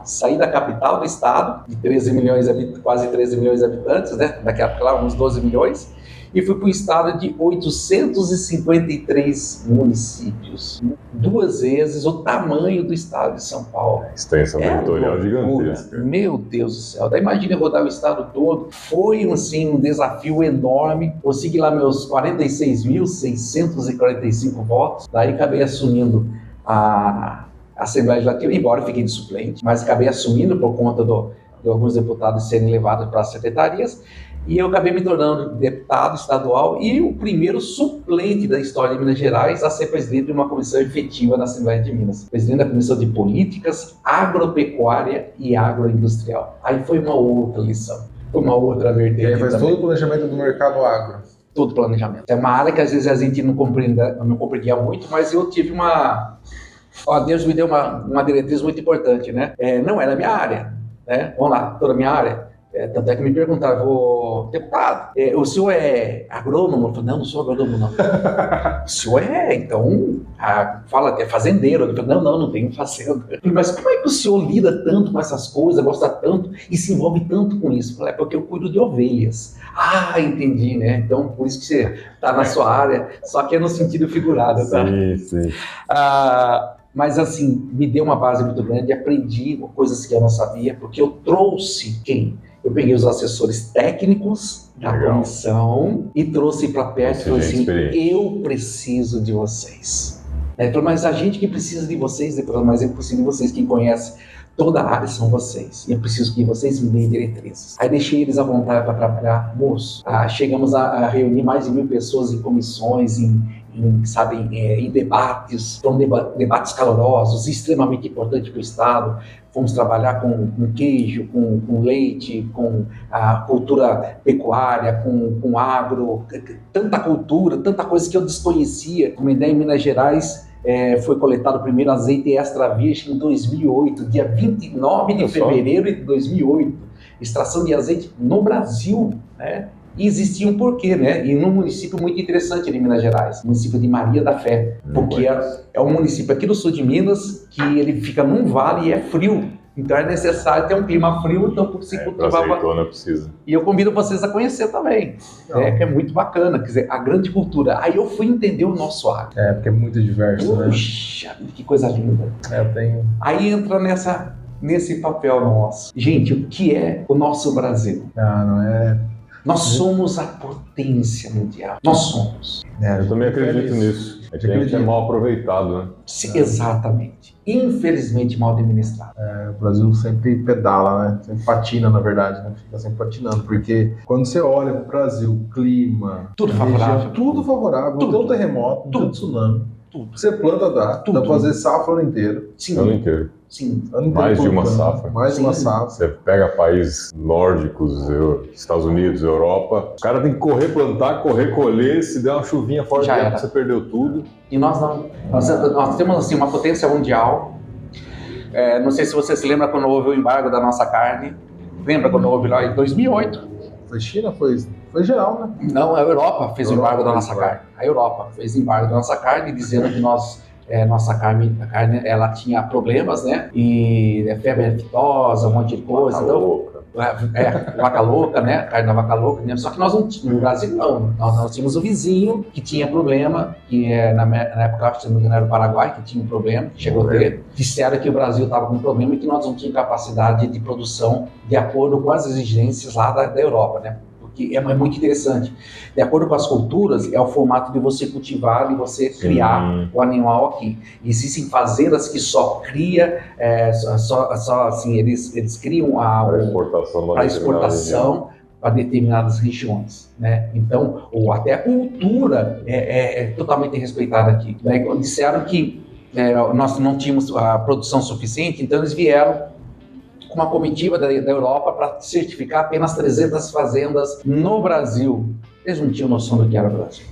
saí da capital do estado, de 13 milhões, quase 13 milhões de habitantes, né? Naquela época lá, uns 12 milhões, e fui para o estado de 853 municípios, 2 vezes o tamanho do estado de São Paulo. Extensão territorial gigantesca. Meu Deus do céu, daí imagina rodar o estado todo. Foi assim, um desafio enorme. Consegui lá meus 46.645 votos, daí acabei assumindo a Assembleia Legislativa, embora eu fiquei de suplente, mas acabei assumindo por conta de alguns deputados serem levados para as secretarias. E eu acabei me tornando deputado estadual e o primeiro suplente da história de Minas Gerais a ser presidente de uma comissão efetiva na Assembleia de Minas. Presidente da Comissão de Políticas, Agropecuária e Agroindustrial. Aí foi uma outra lição, foi uma outra vertente. E aí faz todo o planejamento do mercado agro. Todo planejamento. É uma área que às vezes a gente não compreendia muito, mas eu tive uma... Deus me deu uma diretriz muito importante, né? Não era a minha área, né? Vamos lá, toda a minha área. Tanto é que me perguntaram, deputado, o senhor é agrônomo? Eu falei, não sou agrônomo, não. O senhor então, fala, é fazendeiro. Eu falei, não tenho fazenda. Eu falei, mas como é que o senhor lida tanto com essas coisas, gosta tanto e se envolve tanto com isso? Eu falei, porque eu cuido de ovelhas. Entendi, né? Então, por isso que você está na sua área, só que é no sentido figurado, tá? Sim. Mas assim, me deu uma base muito grande, aprendi coisas que eu não sabia, porque eu trouxe quem? Eu peguei os assessores técnicos da comissão e trouxe para perto e falei assim, eu preciso de vocês. Mas a gente que precisa de vocês, mas eu preciso de vocês, quem conhece toda a área são vocês. E eu preciso que vocês me deem diretrizes. Aí deixei eles à vontade para trabalhar. Moço, chegamos a reunir mais de 1.000 pessoas em comissões, em debates, foram debates calorosos, extremamente importantes para o Estado. Fomos trabalhar com queijo, com leite, com a cultura pecuária, com agro, tanta cultura, tanta coisa que eu desconhecia. Como ideia, em Minas Gerais, foi coletado o primeiro azeite extra virgem em 2008, dia 29 de fevereiro de 2008. Extração de azeite no Brasil, né? E existia um porquê, né? E num município muito interessante de Minas Gerais, o município de Maria da Fé, porque é um município aqui do sul de Minas, que ele fica num vale e é frio. Então é necessário ter um clima frio, então se cultivava... precisa. E eu convido vocês a conhecer também, que é muito bacana, quer dizer, a grande cultura. Aí eu fui entender o nosso agro. Porque é muito diverso, Puxa, né? Que coisa linda. Eu tenho... Aí entra nesse papel nosso. Gente, o que é o nosso Brasil? Não é... Nós somos a potência mundial. Nós somos. Eu também acredito nisso. A gente é mal aproveitado, né? Sim, exatamente. Infelizmente mal administrado. O Brasil sempre pedala, né? Sempre patina, na verdade, né? Fica sempre patinando. Porque quando você olha para o Brasil, clima... Tudo favorável. Tudo favorável. Não tem um terremoto, não tem um tsunami. Tudo. Você planta, dá para fazer safra o ano inteiro. Sim. Ano inteiro. Sim. Mais de uma safra. Mais de uma safra. Você pega países nórdicos, Estados Unidos, Europa, o cara tem que correr plantar, correr colher, se der uma chuvinha forte, você perdeu tudo. E nós não. Nós temos assim, uma potência mundial. Não sei se você se lembra quando houve o embargo da nossa carne. Lembra quando houve lá em 2008? Foi China? Foi geral, né? Não, a Europa fez o embargo da nossa carne. A Europa fez o embargo da nossa carne, dizendo que nossa carne, a carne, ela tinha problemas, né? E febre aftosa, um monte de coisa. Vaca louca, né? Carne da vaca louca. Né? Só que nós não tínhamos, no Brasil não. Nós tínhamos o vizinho que tinha problema, que na época, acho que se não me engano, era o Paraguai, que tinha um problema, que chegou a ter. Disseram que o Brasil estava com um problema e que nós não tínhamos capacidade de produção de acordo com as exigências lá da Europa, né? Que é muito interessante. De acordo com as culturas, é o formato de você cultivar e você criar o animal aqui. Existem fazendas que só cria, assim, eles criam para exportação para determinadas regiões, né? Então, ou até a cultura é totalmente respeitada aqui. Né? Disseram que nós não tínhamos a produção suficiente, então eles vieram com uma comitiva da Europa para certificar apenas 300 fazendas no Brasil. Eles não tinham noção do que era o Brasil.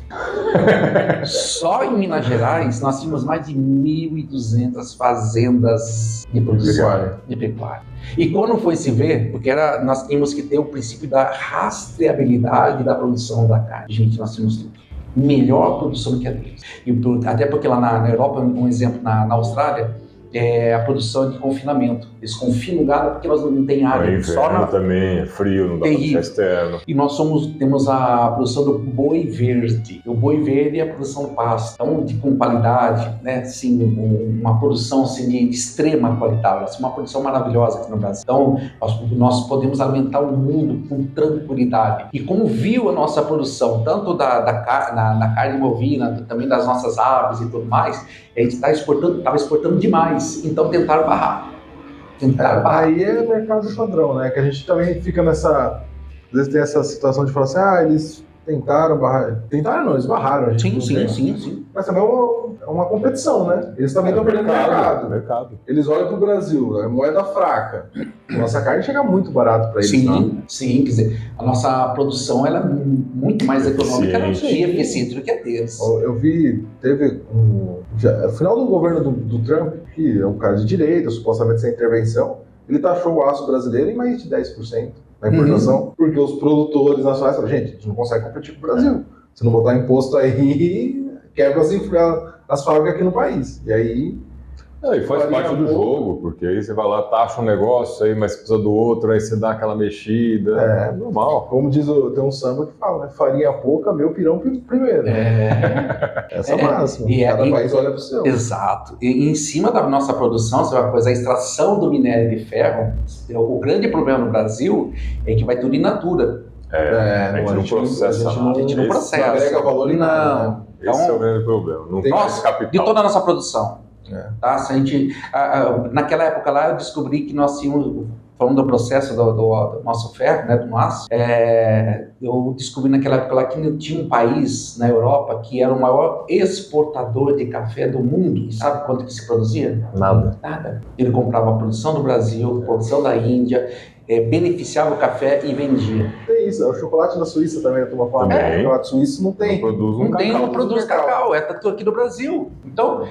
Só em Minas Gerais nós tínhamos mais de 1.200 fazendas de produção de pecuária. E quando foi se ver, porque nós tínhamos que ter o princípio da rastreabilidade da produção da carne. Gente, nós tínhamos tudo. Melhor produção do que a deles. Até porque lá na Europa, um exemplo, na Austrália, a produção de confinamento. Eles confinam o gado porque nós não tem área. Inverno também, é frio, não dá para ficar externo. E nós temos a produção do boi verde. O boi verde é a produção do pasto. Então, com qualidade, né? Assim, uma produção assim, de extrema qualidade. Assim, uma produção maravilhosa aqui no Brasil. Então, nós podemos alimentar o mundo com tranquilidade. E como viu a nossa produção, tanto na carne bovina, também das nossas aves e tudo mais, a gente estava exportando demais. Então, tentaram barrar. Aí é mercado padrão, né? Que a gente também fica nessa... Às vezes tem essa situação de falar assim, eles tentaram barrar... Tentaram não, eles barraram a gente. Sim. Mas também é uma competição, né? Eles também estão perdendo mercado. Eles olham para o Brasil, é moeda fraca. Nossa carne chega muito barato para eles. Sim, quer dizer, a nossa produção ela é muito mais econômica e eficiente do que a deles. Eu vi, teve no final do governo do Trump, que é um cara de direita, supostamente sem intervenção, ele taxou o aço brasileiro em mais de 10% na importação, porque os produtores nacionais falaram, gente, a gente não consegue competir com o Brasil. Se não botar imposto aí, quebra as fábricas aqui no país. E aí... e faz parte do jogo, porque aí você vai lá, taxa um negócio aí, mas precisa do outro, aí você dá aquela mexida. É normal. Como diz, tem um samba que fala, né? Farinha pouca, meu pirão primeiro. Essa máxima. Cada país olha para o seu. Exato. E em cima da nossa produção, você vai coisa, a extração do minério de ferro, o grande problema no Brasil é que vai tudo in natura. A gente não processa. A gente não processa. Não agrega valor em nada. Né? Então, esse é o grande problema. Não tem capital. De toda a nossa produção. Tá? Se a gente, naquela época lá, eu descobri que nós tínhamos, falando do processo do nosso ferro, né, do aço, eu descobri naquela época lá que tinha um país na Europa que era o maior exportador de café do mundo. E sabe quanto que se produzia? Nada. Ele comprava a produção do Brasil, a produção da Índia, beneficiava o café e vendia. Tem isso, o chocolate da Suíça também, a turma fala. O chocolate suíço não tem. Não produz cacau, tudo aqui no Brasil. Então,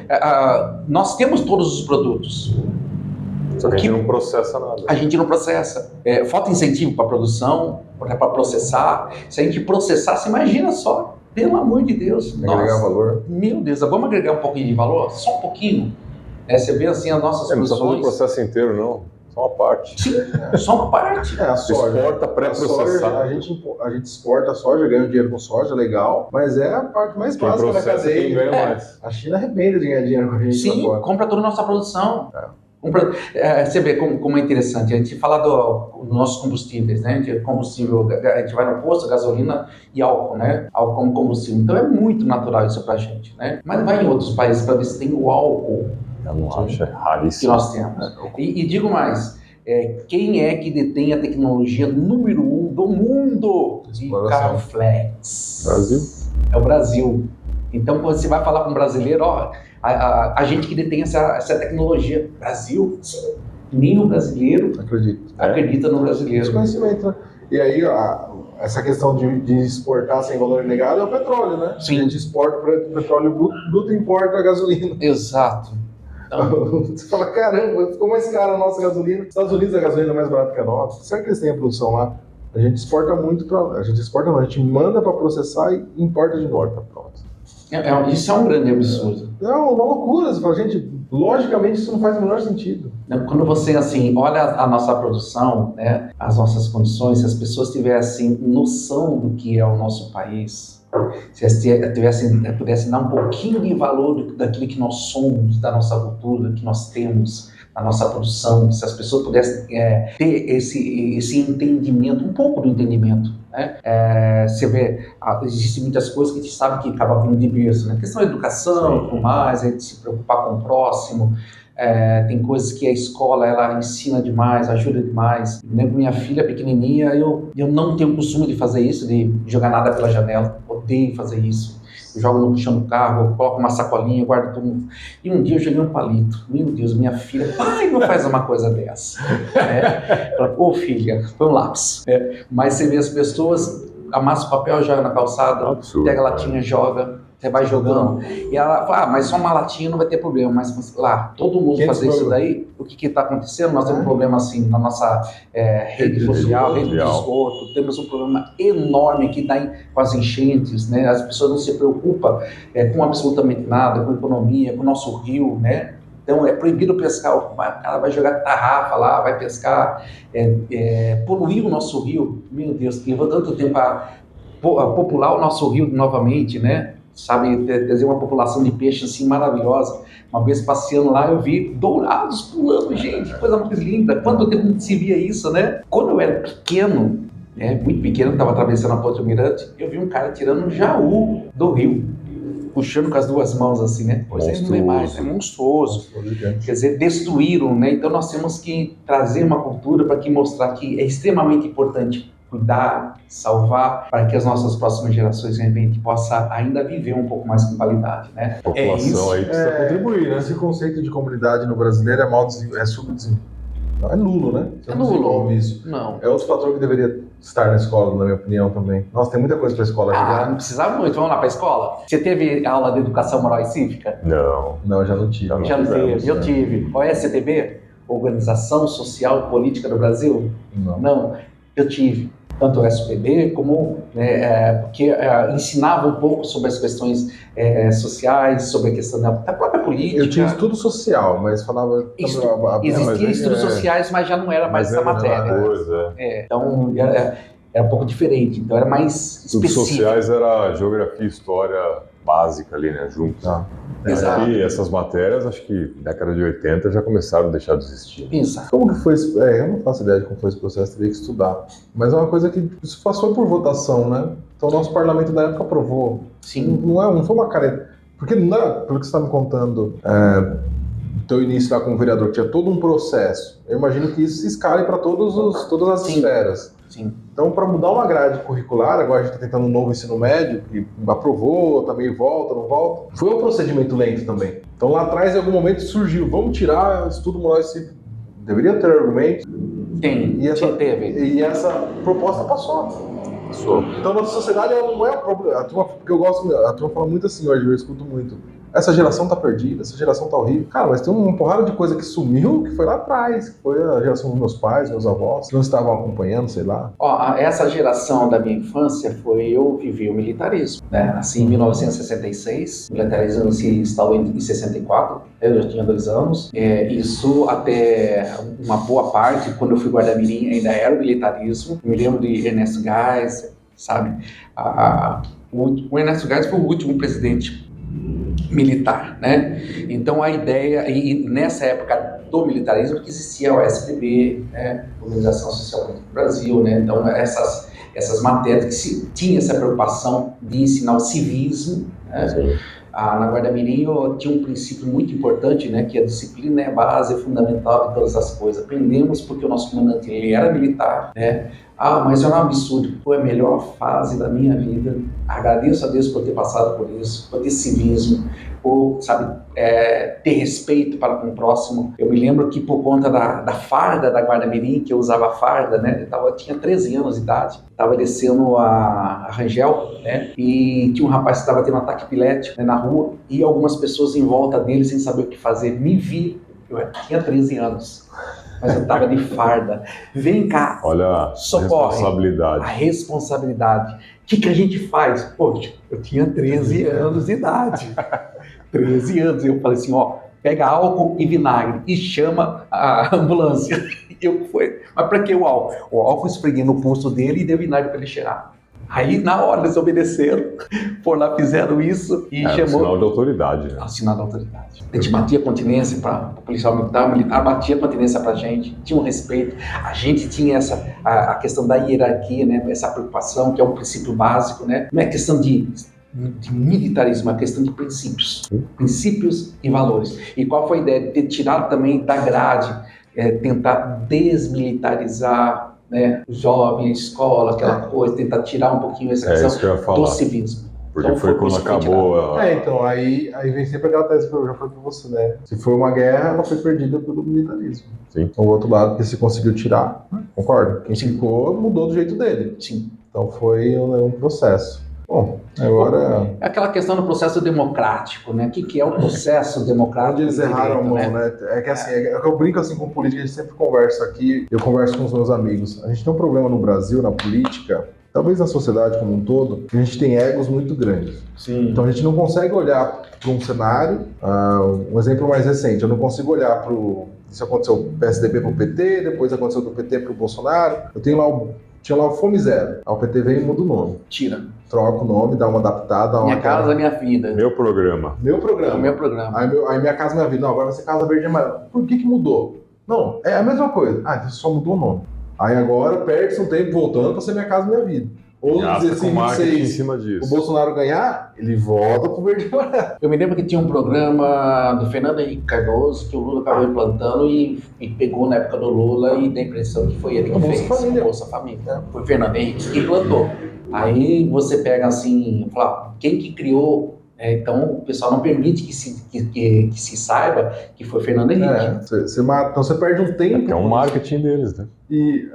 nós temos todos os produtos. Só que a gente não processa nada. A gente não processa. Falta incentivo para produção, para processar. Se a gente processasse, imagina só, pelo amor de Deus. Agregar valor. Meu Deus, vamos agregar um pouquinho de valor? Só um pouquinho. Você vê assim as nossas produções. Não precisa fazer o processo inteiro, não. Só uma parte. Sim, só uma parte. A soja. Exporta pré-processada. A gente exporta a soja, ganha dinheiro com soja, legal, mas é a parte mais básica da cadeia. Quem ganha mais. A China arrepende de ganhar dinheiro com a gente. Sim, compra toda a nossa produção. Você vê como é interessante. A gente fala dos nossos combustíveis, né? A gente vai no posto, gasolina e álcool, né? Álcool como combustível. Então é muito natural isso pra gente, né? Mas vai em outros países para ver se tem o álcool. Eu não acho, é raríssimo. Que nós temos. E digo mais, quem é que detém a tecnologia número 1 do mundo de Carflex? Brasil. É o Brasil. Então, quando você vai falar para um brasileiro, a gente que detém essa tecnologia, Brasil, sim, nenhum brasileiro acredita no brasileiro. Desconhecimento, né? E aí, essa questão de exportar sem valor agregado é o petróleo, né? Sim. A gente exporta o petróleo bruto e importa a gasolina. Exato. Então, você fala, caramba, ficou mais cara a nossa gasolina. Nos Estados Unidos a gasolina é mais barata que a nossa. Será que eles têm a produção lá? A gente exporta muito a gente manda para processar e importa de volta. Pronto. Isso é um grande absurdo. É uma loucura. Você fala, gente, logicamente isso não faz o menor sentido. Quando você, assim, olha a nossa produção, né, as nossas condições, se as pessoas tivessem noção do que é o nosso país, se elas pudessem dar um pouquinho de valor daquilo que nós somos, da nossa cultura, que nós temos, da nossa produção, se as pessoas pudessem ter esse entendimento, um pouco do entendimento, né? Você vê, existem muitas coisas que a gente sabe que acaba vindo de berço, né? A questão da educação, tudo mais, a gente se preocupar com o próximo. Tem coisas que a escola ela ensina demais, ajuda demais. Eu lembro minha filha pequenininha, eu não tenho o costume de fazer isso, de jogar nada pela janela, odeio fazer isso. eu jogo no chão do carro, eu coloco uma sacolinha, guardo tudo. E um dia eu joguei um palito. Meu Deus, minha filha, pai, não faz uma coisa dessa. Ô filha, foi um lápis. Mas você vê as pessoas, amassa o papel, joga na calçada, Absurdo, pega a latinha, joga. Você vai jogando. E ela fala, mas só uma latinha não vai ter problema. Mas lá, todo mundo fazer isso daí, o que está acontecendo? Nós temos um problema assim na nossa rede social, rede de esgoto. Temos um problema enorme que dá com as enchentes, né? As pessoas não se preocupam com absolutamente nada, com economia, com o nosso rio, né? Então é proibido pescar, o cara vai jogar tarrafa lá, vai pescar, poluir o nosso rio. Meu Deus, que levou tanto tempo para popular o nosso rio novamente, né? Sabe, trazer uma população de peixe assim maravilhosa. Uma vez passeando lá, eu vi dourados pulando, gente, coisa mais linda. Quanto tempo não se via isso, né? Quando eu era pequeno, muito pequeno, estava atravessando a Ponte Almirante, eu vi um cara tirando um jaú do rio, puxando com as duas mãos assim, né? Pois aí não é mais, é monstruoso. Quer dizer, destruíram, né? Então nós temos que trazer uma cultura para que mostrar que é extremamente importante cuidar, salvar, para que as nossas próximas gerações de repente possam ainda viver um pouco mais com qualidade, né? A população aí precisa contribuir, né? Esse conceito de comunidade no brasileiro é subdesenvolvido. É nulo, né? Você não desenvolve isso. Não. É outro fator que deveria estar na escola, na minha opinião, também. Nossa, tem muita coisa para a escola ajudar. Não precisava muito. Vamos lá para a escola? Você teve aula de educação moral e cívica? Não, já não tive. Já não teve. Eu tive. OSPB? Organização Social e Política do Brasil? Não. Eu tive. Tanto o SPB como porque ensinava um pouco sobre as questões sociais, sobre a questão da própria política. Eu tinha estudo social, mas falava... Existia estudos sociais, mas já não era mais essa matéria. Então era um pouco diferente, então era mais específico. Estudos sociais era geografia e história básica ali, né, juntos. Exato. E essas matérias, acho que na década de 80 já começaram a deixar de existir. Exato. Como que foi esse... eu não faço ideia de como foi esse processo, teria que estudar. Mas é uma coisa que isso passou por votação, né? Então o nosso parlamento da época aprovou. Sim. Não foi uma careta. Porque não era, pelo que você está me contando, teu início lá como vereador, tinha todo um processo. Eu imagino que isso se escale para todas as esferas. Sim. Então, para mudar uma grade curricular, agora a gente está tentando um novo ensino médio, que aprovou, também volta, não volta. Foi um procedimento lento também. Então, lá atrás, em algum momento, surgiu, vamos tirar estudo moral e cívico. Deveria ter argumento. Teve. E essa proposta passou. Então, nossa sociedade ela não é o problema. A turma fala muito assim hoje, eu escuto muito. Essa geração tá perdida, essa geração tá horrível. Cara, mas tem uma porrada de coisa que sumiu, que foi lá atrás, que foi a geração dos meus pais, meus avós, que não estavam acompanhando, sei lá. Essa geração da minha infância eu vivi o militarismo, né? Assim, em 1966, o militarismo se instalou em 64, eu já tinha 2 anos. Isso até uma boa parte, quando eu fui guarda-mirim, ainda era o militarismo. Eu me lembro de Ernesto Geisel, sabe? O Ernesto Geisel foi o último presidente militar, né? Então a ideia, e nessa época do militarismo que existia o SPB, né? Organização Social Política do Brasil, né? Então essas matérias que se tinha essa preocupação de ensinar o civismo, né? Na Guarda-Mirim eu tinha um princípio muito importante, né? Que a disciplina é a base fundamental de todas as coisas. Aprendemos porque o nosso comandante ele era militar, né? Mas era um absurdo. Foi a melhor fase da minha vida. Agradeço a Deus por ter passado por isso, por ter civismo, por, sabe, ter respeito para com o próximo. Eu me lembro que por conta da farda da Guarda-Mirim, que eu usava farda, né? Eu tinha 13 anos de idade, estava descendo a Rangel, né? E tinha um rapaz que estava tendo um ataque epilético, né, na rua, e algumas pessoas em volta dele, sem saber o que fazer, me viram. Eu tinha 13 anos. Mas eu estava de farda. Vem cá, olha, socorre. A responsabilidade. O que a gente faz? Poxa, eu tinha 13 anos de idade. 13 anos. Eu falei assim, pega álcool e vinagre e chama a ambulância. Mas para que o álcool? O álcool esfreguei no pulso dele e dei vinagre para ele cheirar. Aí, na hora, eles obedeceram, foram lá, fizeram isso e chamou... Sinal de autoridade, né? Sinal de autoridade. A gente batia continência para o policial militar, o militar batia continência para a gente, tinha um respeito. A gente tinha a questão da hierarquia, né? Essa preocupação, que é um princípio básico, né? Não é questão de militarismo, é questão de princípios e valores. E qual foi a ideia? De ter tirado também da grade, tentar desmilitarizar, né, jovem, escola, aquela coisa, tentar tirar um pouquinho essa questão do civismo. Porque Então, foi quando acabou a... Então, aí vem sempre aquela tese que eu já falei pra você, né? Se foi uma guerra, ela foi perdida pelo militarismo. Sim. Então, o outro lado que se conseguiu tirar, concorda? Quem ficou mudou do jeito dele. Sim. Então, foi um processo. Bom, agora... É aquela questão do processo democrático, né? O que é o processo democrático? Onde eles erraram a mão, né? né? É que assim, é que eu brinco assim com política, a gente sempre conversa aqui, eu converso com os meus amigos. A gente tem um problema no Brasil, na política, talvez na sociedade como um todo, que a gente tem egos muito grandes. Sim. Então a gente não consegue olhar para um cenário, um exemplo mais recente, eu não consigo olhar para isso aconteceu do PSDB para o PT, depois aconteceu do PT para o Bolsonaro, tinha lá o Fome Zero, aí o PT vem e muda o nome. Tira. Troca o nome, dá uma adaptada. Minha casa, minha vida. Meu programa. Meu programa. Meu programa. Aí Minha Casa Minha Vida. Não, agora vai ser Casa Verde e Amarela. Por que mudou? Não, é a mesma coisa. Então só mudou o nome. Aí agora perde-se um tempo voltando para ser Minha Casa Minha Vida. Ou dizer assim, em cima disso. O Bolsonaro ganhar, ele volta pro verde e amarelo. Eu me lembro que tinha um programa do Fernando Henrique Cardoso que o Lula acabou implantando e pegou na época do Lula e dá a impressão que foi ele que fez. Bolsa Família. Foi o Fernando Henrique que implantou. Aí você pega assim, fala, quem que criou? Então o pessoal não permite que se saiba que foi Fernando Henrique. Então você perde um tempo. É um marketing deles, né? E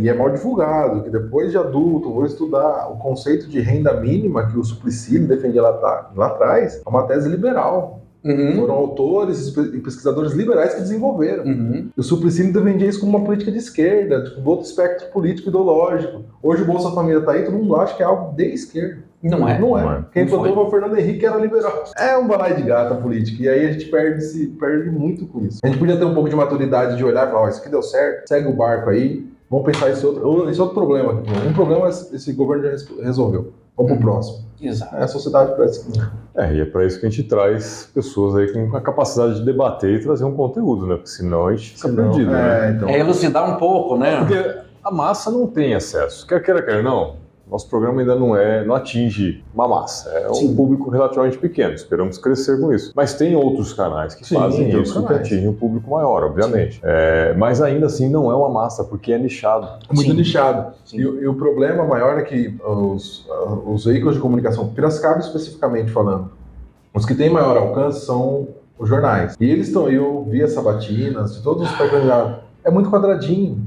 é mal divulgado, que depois de adulto vou estudar o conceito de renda mínima que o Suplicy defendia lá atrás, é uma tese liberal. Uhum. Foram autores e pesquisadores liberais que desenvolveram. Uhum. E o Suplicy defendia isso como uma política de esquerda, do outro espectro político ideológico. Hoje o Bolsa Família está aí, todo mundo acha que é algo de esquerda. Não é. Não é. Quem plantou foi o Fernando Henrique, que era liberal. É um balai de gata política. E aí a gente perde muito com isso. A gente podia ter um pouco de maturidade de olhar e falar, isso aqui deu certo, segue o barco aí, vamos pensar esse outro problema. Um problema esse governo já resolveu. Vamos pro próximo. Exato. A sociedade parece que não. E é para isso que a gente traz pessoas aí com a capacidade de debater e trazer um conteúdo, né? Porque senão a gente fica perdido, né? Então... elucidar um pouco, né? Porque a massa não tem acesso. Quer não. Nosso programa ainda não atinge uma massa. É um público relativamente pequeno. Esperamos crescer com isso. Mas tem outros canais que fazem isso, que atingem um público maior, obviamente. Mas ainda assim não é uma massa, porque é nichado. É muito nichado. E o problema maior é que os veículos de comunicação, Piracicaba especificamente falando, os que têm maior alcance são os jornais. E eles estão, eu vi as sabatinas, de todos os pré-candidatos, é muito quadradinho.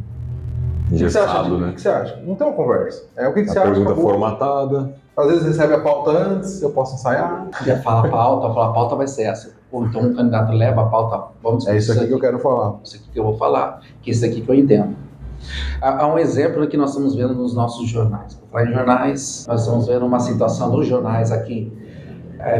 O que você acha? Não tem uma conversa. O que você acha? Pergunta formatada. Às vezes recebe a pauta antes, eu posso ensaiar. Já fala a pauta vai ser essa. Ou então o candidato leva a pauta, vamos isso aqui que eu quero falar. Isso aqui que eu vou falar, que isso aqui que eu entendo. Há um exemplo que nós estamos vendo nos nossos jornais. Por falar em jornais, nós estamos vendo uma situação nos jornais aqui.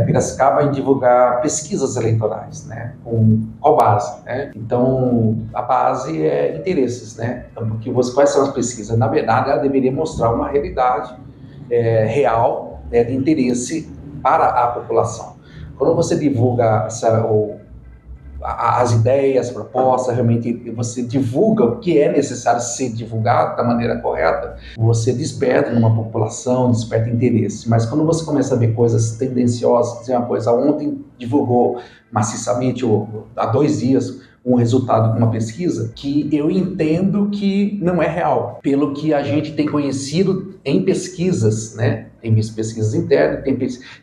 Piracicaba em divulgar pesquisas eleitorais, né? Com qual base, né? Então, a base é interesses, né? Então, quais são as pesquisas? Na verdade, ela deveria mostrar uma realidade real, de interesse para a população. Quando você divulga as ideias, as propostas, realmente você divulga o que é necessário ser divulgado da maneira correta, você desperta numa população, desperta interesse. Mas quando você começa a ver coisas tendenciosas, dizer uma coisa, ontem divulgou maciçamente, há 2 dias, um resultado de uma pesquisa que eu entendo que não é real, pelo que a gente tem conhecido em pesquisas, né? Tem visto pesquisas internas,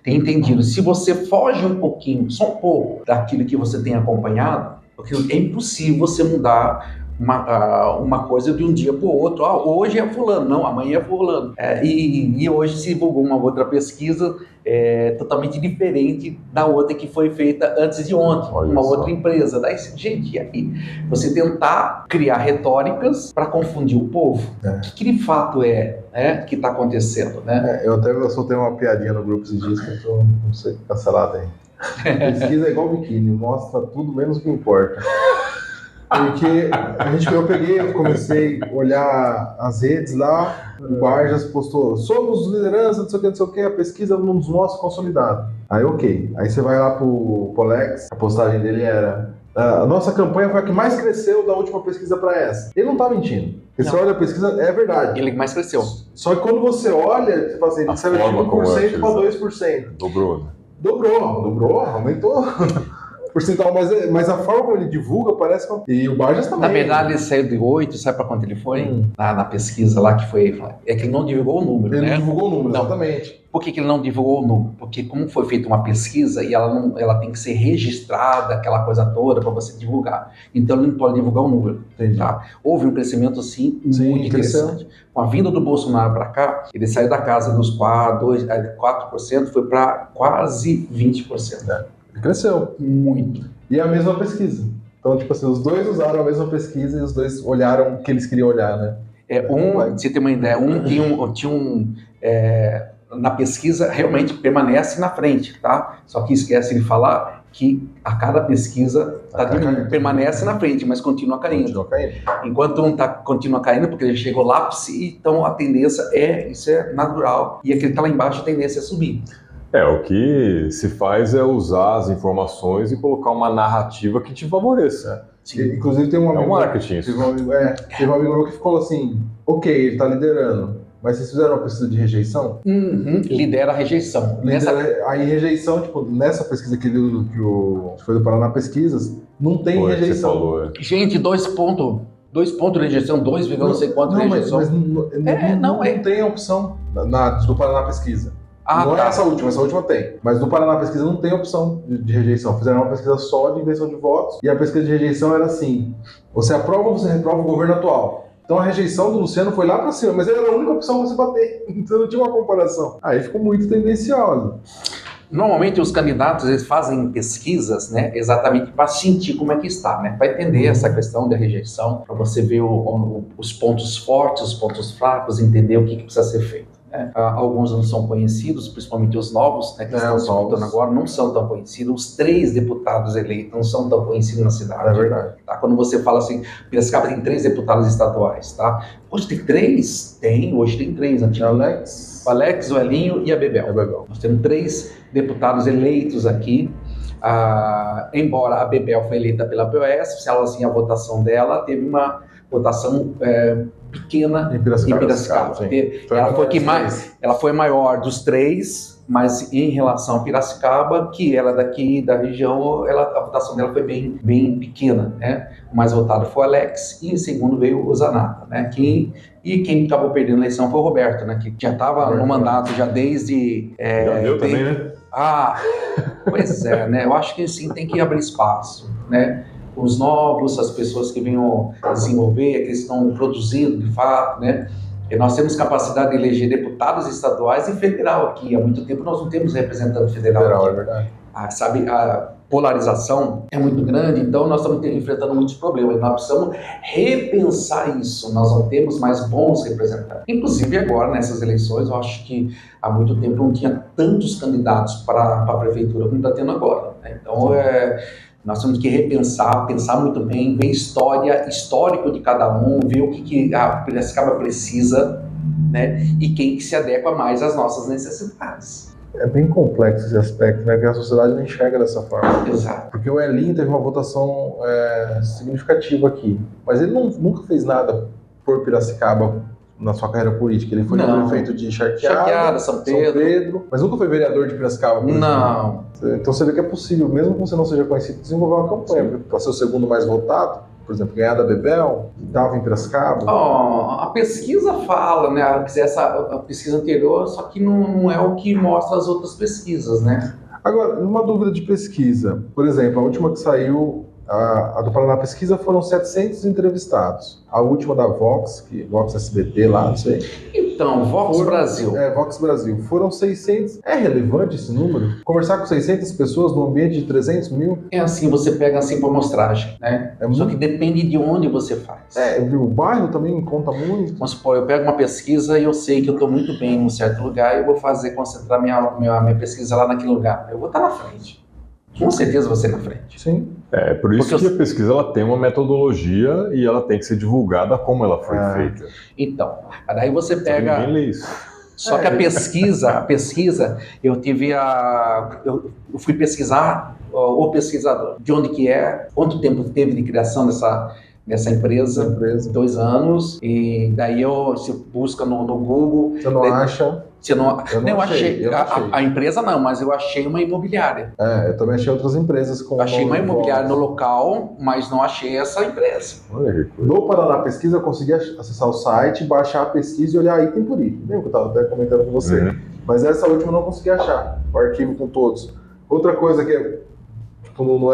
tem entendido. Se você foge um pouquinho, só um pouco, daquilo que você tem acompanhado, porque é impossível você mudar uma coisa de um dia para o outro. Hoje é fulano, não, amanhã é fulano. E hoje se divulgou uma outra pesquisa totalmente diferente da outra que foi feita antes de ontem, uma outra empresa. Daí, gente, aí você tentar criar retóricas para confundir o povo. O que de fato que está acontecendo, né? Eu até soltei uma piadinha no grupo esses dias que eu não sei, cancelado aí. Pesquisa é igual biquíni, mostra tudo menos o que importa. Porque eu comecei a olhar as redes lá, o Barjas postou, somos liderança, não sei o que, a pesquisa não nos mostra consolidado. Aí ok, aí você vai lá pro Polex, a postagem dele era, a nossa campanha foi a que mais cresceu da última pesquisa para essa. Ele não tá mentindo, porque você olha a pesquisa, é verdade. Ele que mais cresceu. Só que quando você olha, você fala assim, ele saiu de 1% para 2%. Dobrou, né? Dobrou, aumentou. percentual, mas a forma como ele divulga parece que... E o Barjas também. Na verdade, ele saiu de 8, sabe para quanto ele foi? Na pesquisa lá que foi... É que ele não divulgou o número, Ele né? não divulgou o número, Não. exatamente. Por que ele não divulgou o número? Porque como foi feita uma pesquisa e ela tem que ser registrada, aquela coisa toda, para você divulgar. Então ele não pode divulgar o número. Entendi. Tá? Houve um crescimento, sim, muito interessante. Com a vinda do Bolsonaro para cá, ele saiu da casa dos 4%, foi para quase 20%. Ele cresceu. Muito. E é a mesma pesquisa. Então, tipo assim, os dois usaram a mesma pesquisa e os dois olharam o que eles queriam olhar, né? Pra você ter uma ideia, na pesquisa realmente permanece na frente, tá? Só que esquece de falar que a cada pesquisa permanece na frente, mas continua caindo. Continua caindo. Enquanto um continua caindo, porque ele chegou ao ápice, então a tendência isso é natural. E aquele que está lá embaixo, a tendência é subir. O que se faz é usar as informações e colocar uma narrativa que te favoreça. Sim. Inclusive tem um amigo... É um marketing isso. Teve um amigo meu que falou assim, ok, ele está liderando, mas vocês fizeram uma pesquisa de rejeição? Lidera a rejeição. Aí rejeição, tipo, nessa pesquisa que foi do Paraná Pesquisas, não tem rejeição. Você falou, Gente, 2 pontos de rejeição, 2, não sei quanto de rejeição. Mas não tem a opção do Paraná Pesquisa. Não é essa última tem. Mas no Paraná Pesquisa não tem opção de rejeição. Fizeram uma pesquisa só de intenção de votos e a pesquisa de rejeição era assim: você aprova ou você reprova o governo atual? Então a rejeição do Luciano foi lá pra cima, mas era a única opção pra você bater. Então não tinha uma comparação. Aí ficou muito tendencioso. Normalmente os candidatos eles fazem pesquisas, né, exatamente para sentir como é que está, né, para entender essa questão da rejeição, para você ver os pontos fortes, os pontos fracos, entender o que precisa ser feito. Alguns não são conhecidos, principalmente os novos, né, que estão disputando agora, não são tão conhecidos. Os 3 deputados eleitos não são tão conhecidos na cidade. É verdade. Tá? Quando você fala assim, Piracicaba tem 3 deputados estaduais, tá? Hoje tem 3? Hoje tem 3. O Alex, o Elinho e a Bebel. Nós temos 3 deputados eleitos aqui. Embora a Bebel foi eleita pela POS, se ela assim, a votação dela teve uma votação pequena em Piracicaba. Ela foi maior dos 3, mas em relação a Piracicaba, que ela é daqui da região, a votação dela foi bem pequena, né? O mais votado foi o Alex e em segundo veio o Zanata, né? E quem acabou perdendo a eleição foi o Roberto, né? Que já estava no mandato já desde... já deu também, né? Pois é, né? Eu acho que sim, tem que abrir espaço, né? Os novos, as pessoas que venham desenvolver, que estão produzindo de fato, né? E nós temos capacidade de eleger deputados estaduais e federal aqui. Há muito tempo nós não temos representante federal aqui. É verdade. A polarização é muito grande, então nós estamos enfrentando muitos problemas. Nós precisamos repensar isso. Nós não temos mais bons representantes. Inclusive agora, nessas eleições, eu acho que há muito tempo não tinha tantos candidatos para a prefeitura como está tendo agora, né? Então, nós temos que repensar, pensar muito bem, ver histórico de cada um, ver o que a Piracicaba precisa, né? E quem que se adequa mais às nossas necessidades. É bem complexo esse aspecto, né? Que a sociedade não enxerga dessa forma. Exato. Porque o Elinho teve uma votação significativa aqui, mas ele nunca fez nada por Piracicaba na sua carreira política. Ele foi prefeito de Charqueada, São Pedro, mas nunca foi vereador de Piracicaba, por exemplo. Então você vê que é possível, mesmo que você não seja conhecido, desenvolver uma campanha para ser o segundo mais votado, por exemplo, ganhar da Bebel, estava em Piracicaba. A pesquisa fala, né? A pesquisa anterior, só que não é o que mostra as outras pesquisas, né? Agora, uma dúvida de pesquisa. Por exemplo, a última que saiu, a do Paraná Pesquisa, foram 700 entrevistados. A última da Vox SBT lá, não sei. Então, Vox Brasil. Vox Brasil. Foram 600. É relevante esse número? Conversar com 600 pessoas num ambiente de 300 mil? É assim, você pega assim por amostragem, né? Só que depende de onde você faz. O bairro também conta muito. Vamos supor, eu pego uma pesquisa e eu sei que eu estou muito bem em um certo lugar e eu vou concentrar minha pesquisa lá naquele lugar. Eu vou estar na frente. Com certeza você na frente. Sim. Por isso que a pesquisa ela tem uma metodologia e ela tem que ser divulgada como ela foi feita. Então, daí você pega... Ninguém lê isso. Só que a pesquisa, eu fui pesquisar o pesquisador, de onde que é, quanto tempo teve de criação dessa empresa, 2 anos, e daí você busca no Google... Você não acha? Você não, Eu não achei. a empresa não, mas eu achei uma imobiliária. Eu também achei outras empresas com... Achei uma imobiliária no igual. local, mas não achei essa empresa. Olha que coisa. No Paraná Pesquisa, eu consegui acessar o site, baixar a pesquisa e olhar item por item. Lembra que eu estava até comentando com você? Uhum. Mas essa última eu não consegui achar, o arquivo com todos. Outra coisa que é, tipo,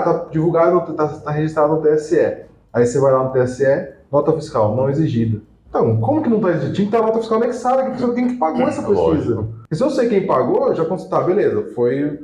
tá divulgado, tá registrado no TSE. Aí você vai lá no TSE, nota fiscal não exigida. Então, como que não está exigindo? Tinha que ter a nota fiscal anexada, que a pessoa tem que pagar essa pesquisa. Lógico. E se eu sei quem pagou, eu já consigo, tá, beleza, foi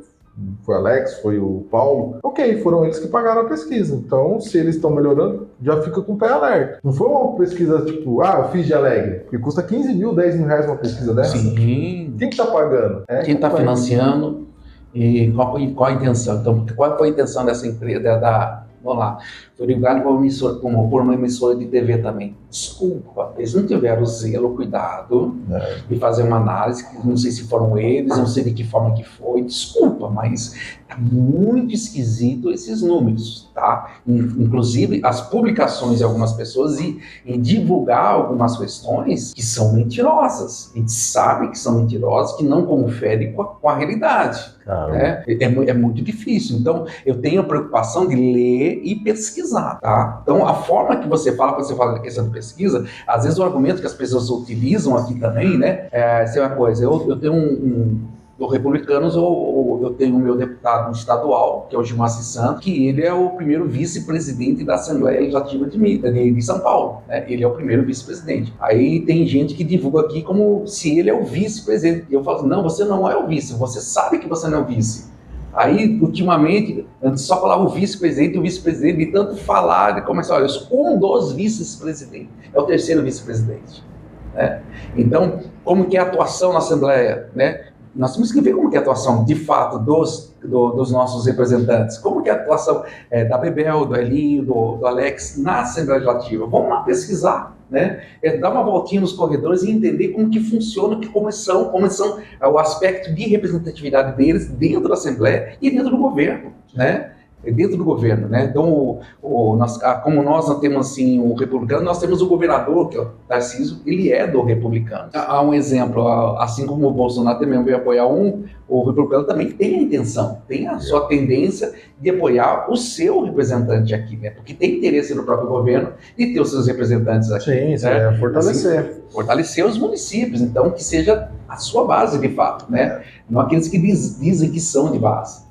o Alex, foi o Paulo. Ok, foram eles que pagaram a pesquisa. Então, se eles estão melhorando, já fica com o pé alerta. Não foi uma pesquisa tipo, eu fiz de alegre, porque custa 15 mil, 10 mil reais uma pesquisa dessa. Sim. Quem que tá pagando? Quem está financiando e qual a intenção? Então, qual foi a intenção dessa empresa, vamos lá, foi ligado por uma emissora de TV também. Desculpa, eles não tiveram o zelo, o cuidado de fazer uma análise, que não sei se foram eles, não sei de que forma que foi, desculpa, mas tá muito esquisito esses números, tá? Inclusive as publicações de algumas pessoas e divulgar algumas questões que são mentirosas. A gente sabe que são mentirosas, que não conferem com a realidade. Né? É muito difícil. Então, eu tenho a preocupação de ler e pesquisar, tá? Então, a forma que você fala, quando você fala da questão de pesquisa, às vezes o argumento que as pessoas utilizam aqui também, né? É uma coisa, eu tenho do Republicanos, eu tenho o meu deputado estadual, que é o Gilmar Santos, que ele é o primeiro vice-presidente da Assembleia Legislativa de São Paulo, né? Ele é o primeiro vice-presidente. Aí tem gente que divulga aqui como se ele é o vice-presidente. E eu falo, não, você não é o vice, você sabe que você não é o vice. Aí, ultimamente, antes só falava o vice-presidente, de tanto falar, de começar, olha, eu sou um dos vice-presidentes, é o terceiro vice-presidente. Né? Então, como que é a atuação na Assembleia, né? Nós temos que ver como que é a atuação, de fato, dos nossos representantes. Como que é a atuação da Bebel, do Elinho, do Alex na Assembleia Legislativa. Vamos lá pesquisar, né? Dar uma voltinha nos corredores e entender como que funciona, como são o aspecto de representatividade deles dentro da Assembleia e dentro do governo, né? Dentro do governo, né? Então, como nós não temos assim o republicano, nós temos o governador, que é o Tarcísio, ele é do republicano. Há um exemplo, assim como o Bolsonaro também veio apoiar o republicano também tem a intenção, tem a sua tendência de apoiar o seu representante aqui, né? Porque tem interesse no próprio governo de ter os seus representantes aqui. Sim, né? Fortalecer. Assim, fortalecer os municípios, então, que seja a sua base de fato, né? Não aqueles que dizem que são de base.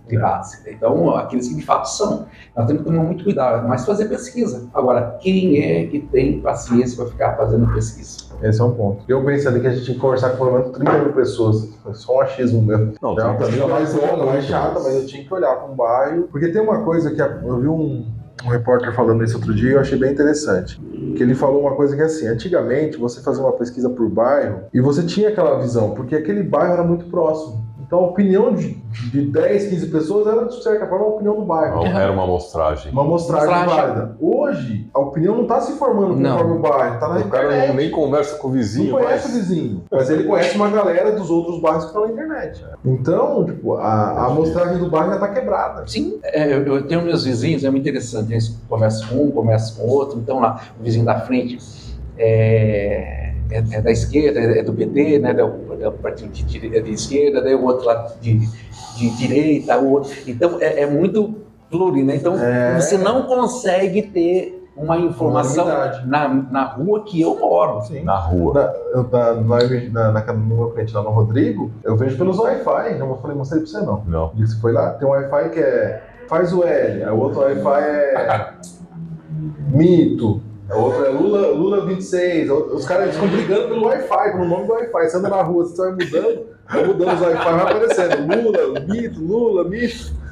Então, aqueles que de fato são. Nós temos que tomar muito cuidado, mas fazer pesquisa. Agora, quem é que tem paciência para ficar fazendo pesquisa? Esse é um ponto. Eu penso ali que a gente tinha que conversar com pelo menos 30 mil pessoas. Foi só um achismo meu. Não, pra mim é mais longa, mais chata, mas eu tinha que olhar para um bairro. Porque tem uma coisa que eu vi um repórter falando isso outro dia e eu achei bem interessante. Que ele falou uma coisa que é assim, antigamente você fazia uma pesquisa por bairro e você tinha aquela visão, porque aquele bairro era muito próximo. Então a opinião de 10, 15 pessoas era, de certa forma, a opinião do bairro. Não, era uma amostragem. Uma amostragem válida. Hoje, a opinião não está se formando conforme o bairro, está na internet. O cara nem conversa com o vizinho. Não conhece o vizinho, mas ele conhece uma galera dos outros bairros que estão na internet. Então, tipo, a amostragem do bairro já está quebrada. Sim, eu tenho meus vizinhos, é muito interessante. Eles conversam com um, conversam com o outro. Então, lá, o vizinho da frente é da esquerda, é do PT, né, do partido de esquerda, daí o outro lá de direita, o outro. Então, é muito plural, né? Então, você não consegue ter uma informação na rua que eu moro. Sim. Na rua. No meu cliente lá no Rodrigo, eu vejo pelos Wi-Fi, não mostrei pra você não. Não. Você foi lá, tem um Wi-Fi que faz o L, aí o outro Wi-Fi é mito. O outro é Lula 26, os caras ficam brigando pelo Wi-Fi, pelo nome do Wi-Fi. Você anda na rua, você vai mudando os Wi-Fi, vai aparecendo Lula, mito.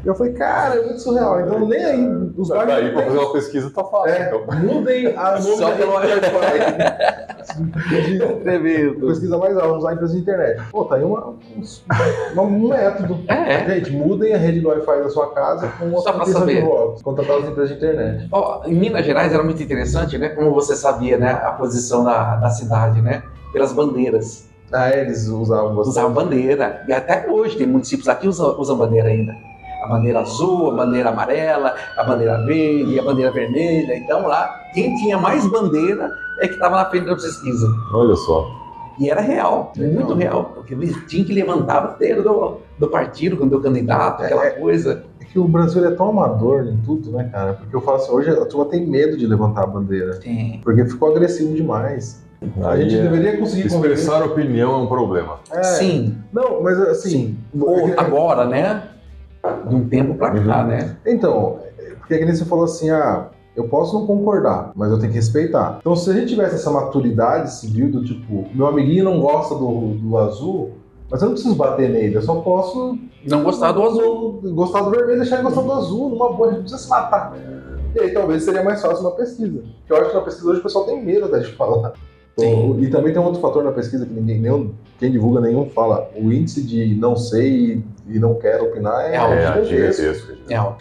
E eu falei, cara, é muito surreal. Então nem aí os bairros. Daí pra fazer uma pesquisa tá fácil. Então. Mudem a nome só pelo Wi-Fi. Tremendo. Pesquisa mais alta, usar a empresa de internet. Pô, tá aí um método. Gente, mudem a rede do Wi-Fi da sua casa com só pra saber. Contratar as empresas de internet. Em Minas Gerais era muito interessante, né? Como você sabia, né? A posição da cidade, né? Pelas bandeiras. Eles usavam bastante. Usavam bandeira. E até hoje tem municípios aqui que usam bandeira ainda. A bandeira azul, a bandeira amarela, a bandeira verde e a bandeira vermelha. Então lá, quem tinha mais bandeira é que estava na frente da pesquisa. Olha só. E era real, muito real, porque eles tinham que levantar a bandeira do partido, quando o candidato, aquela coisa. É que o Brasil é tão amador em tudo, né, cara? Porque eu falo assim, hoje a turma tem medo de levantar a bandeira. Sim. Porque ficou agressivo demais. A gente deveria conseguir expressar opinião é um problema. Sim. Não, mas assim... Ou agora, né? De um tempo pra cá, né? Então, porque que nem você falou assim, eu posso não concordar, mas eu tenho que respeitar. Então, se a gente tivesse essa maturidade civil do tipo, meu amiguinho não gosta do azul, mas eu não preciso bater nele, eu só posso... Não gostar do azul. Gostar do vermelho e deixar ele gostar do azul, numa boa, a gente não precisa se matar. E aí talvez seria mais fácil na pesquisa. Porque eu acho que na pesquisa hoje o pessoal tem medo de falar. Sim. E também tem um outro fator na pesquisa que quem divulga nenhum fala. O índice de não sei e não quero opinar é gigantesco.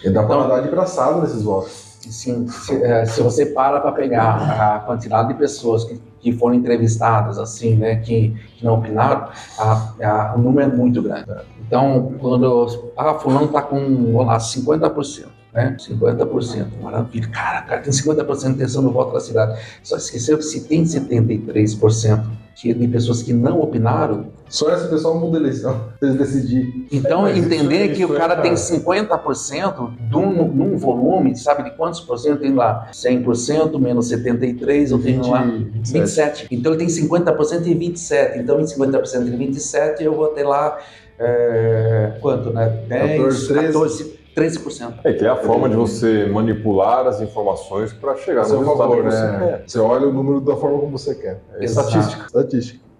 E dá pra dar de braçada nesses votos. Sim, se você para pegar a quantidade de pessoas que foram entrevistadas, assim, né, que não opinaram, o número é muito grande. Então, quando fulano está com, vamos lá, 50%, né, 50%, maravilha, cara tem 50% de intenção no voto da cidade. Só esqueceu que se tem 73% de pessoas que não opinaram. Só essa pessoa muda a eleição, se eles decidirem. Então, entender que o cara tem 50% num volume, sabe de quantos por cento tem lá? 100% menos 73%, eu tenho lá 27%. Então, ele tem 50% e 27%. Então, em 50% e 27%, eu vou ter lá, quanto, né? 10, 14%. 13%. Que é a forma de você manipular as informações para chegar no resultado que você quer. Você olha o número da forma como você quer. Estatística.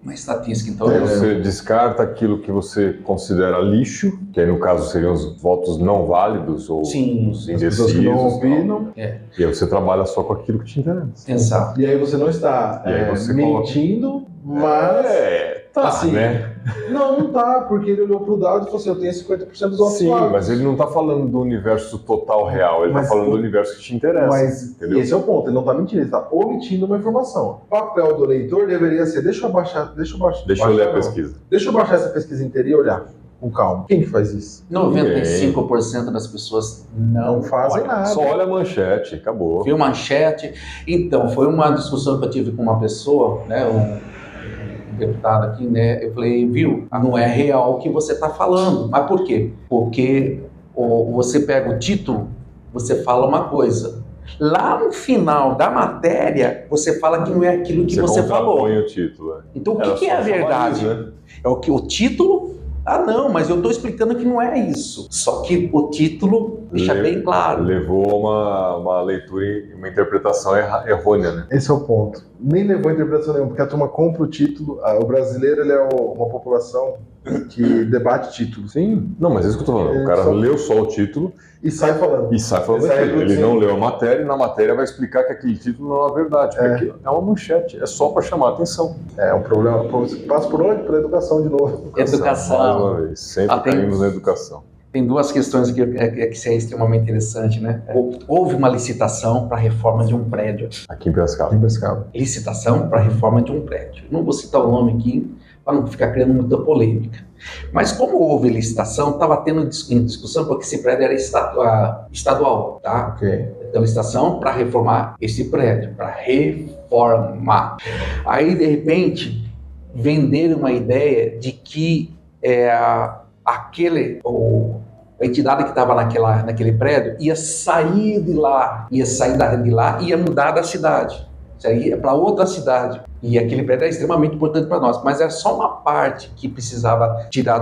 Uma estatística, então. Você descarta aquilo que você considera lixo, que aí no caso seriam os votos não válidos ou os indecisos. Que não opinam. E aí você trabalha só com aquilo que te interessa. Exato. E aí você não está mentindo, mas... assim, né? Não tá, porque ele olhou pro dado e falou assim, eu tenho 50% dos votos. Sim, mas ele não tá falando do universo total real, ele tá falando do universo que te interessa. Mas entendeu? Esse é o ponto, ele não tá mentindo, ele tá omitindo uma informação. O papel do leitor deveria ser, deixa eu ler a pesquisa. Deixa eu baixar essa pesquisa inteira e olhar com calma. Quem que faz isso? 95% das pessoas não fazem nada. Só olha a manchete, acabou. Viu manchete? Então, foi uma discussão que eu tive com uma pessoa, né, um deputado aqui, né, eu falei, viu, não é real o que você está falando. Mas por quê? Porque você pega o título, você fala uma coisa. Lá no final da matéria, você fala que não é aquilo que você falou. O título, Então, o que é a verdade? Né? É o que o título... não, mas eu estou explicando que não é isso. Só que o título deixa bem claro. Levou uma leitura e uma interpretação errônea, né? Esse é o ponto. Nem levou interpretação nenhuma, porque a turma compra o título. O brasileiro ele é uma população que debate títulos. Sim, não, mas é isso que eu tô falando. O cara leu só o título e sai falando. Ele não leu a matéria e na matéria vai explicar que aquele título não é uma verdade. Porque é uma manchete, é só para chamar a atenção. É um problema. Passa por onde? Pela educação de novo. Educação. Mais uma vez, sempre caímos na educação. Tem duas questões aqui que é extremamente interessante, né? Houve uma licitação para a reforma de um prédio. Aqui em Piracicaba. Licitação para a reforma de um prédio. Não vou citar o nome aqui para não ficar criando muita polêmica. Mas como houve licitação, estava tendo discussão porque esse prédio era estadual, tá? Então, licitação para reformar esse prédio, para reformar. Aí, de repente, venderam uma ideia de que a entidade que estava naquele prédio ia sair de lá, ia mudar da cidade, ia para outra cidade. E aquele prédio é extremamente importante para nós, mas era só uma parte que precisava tirar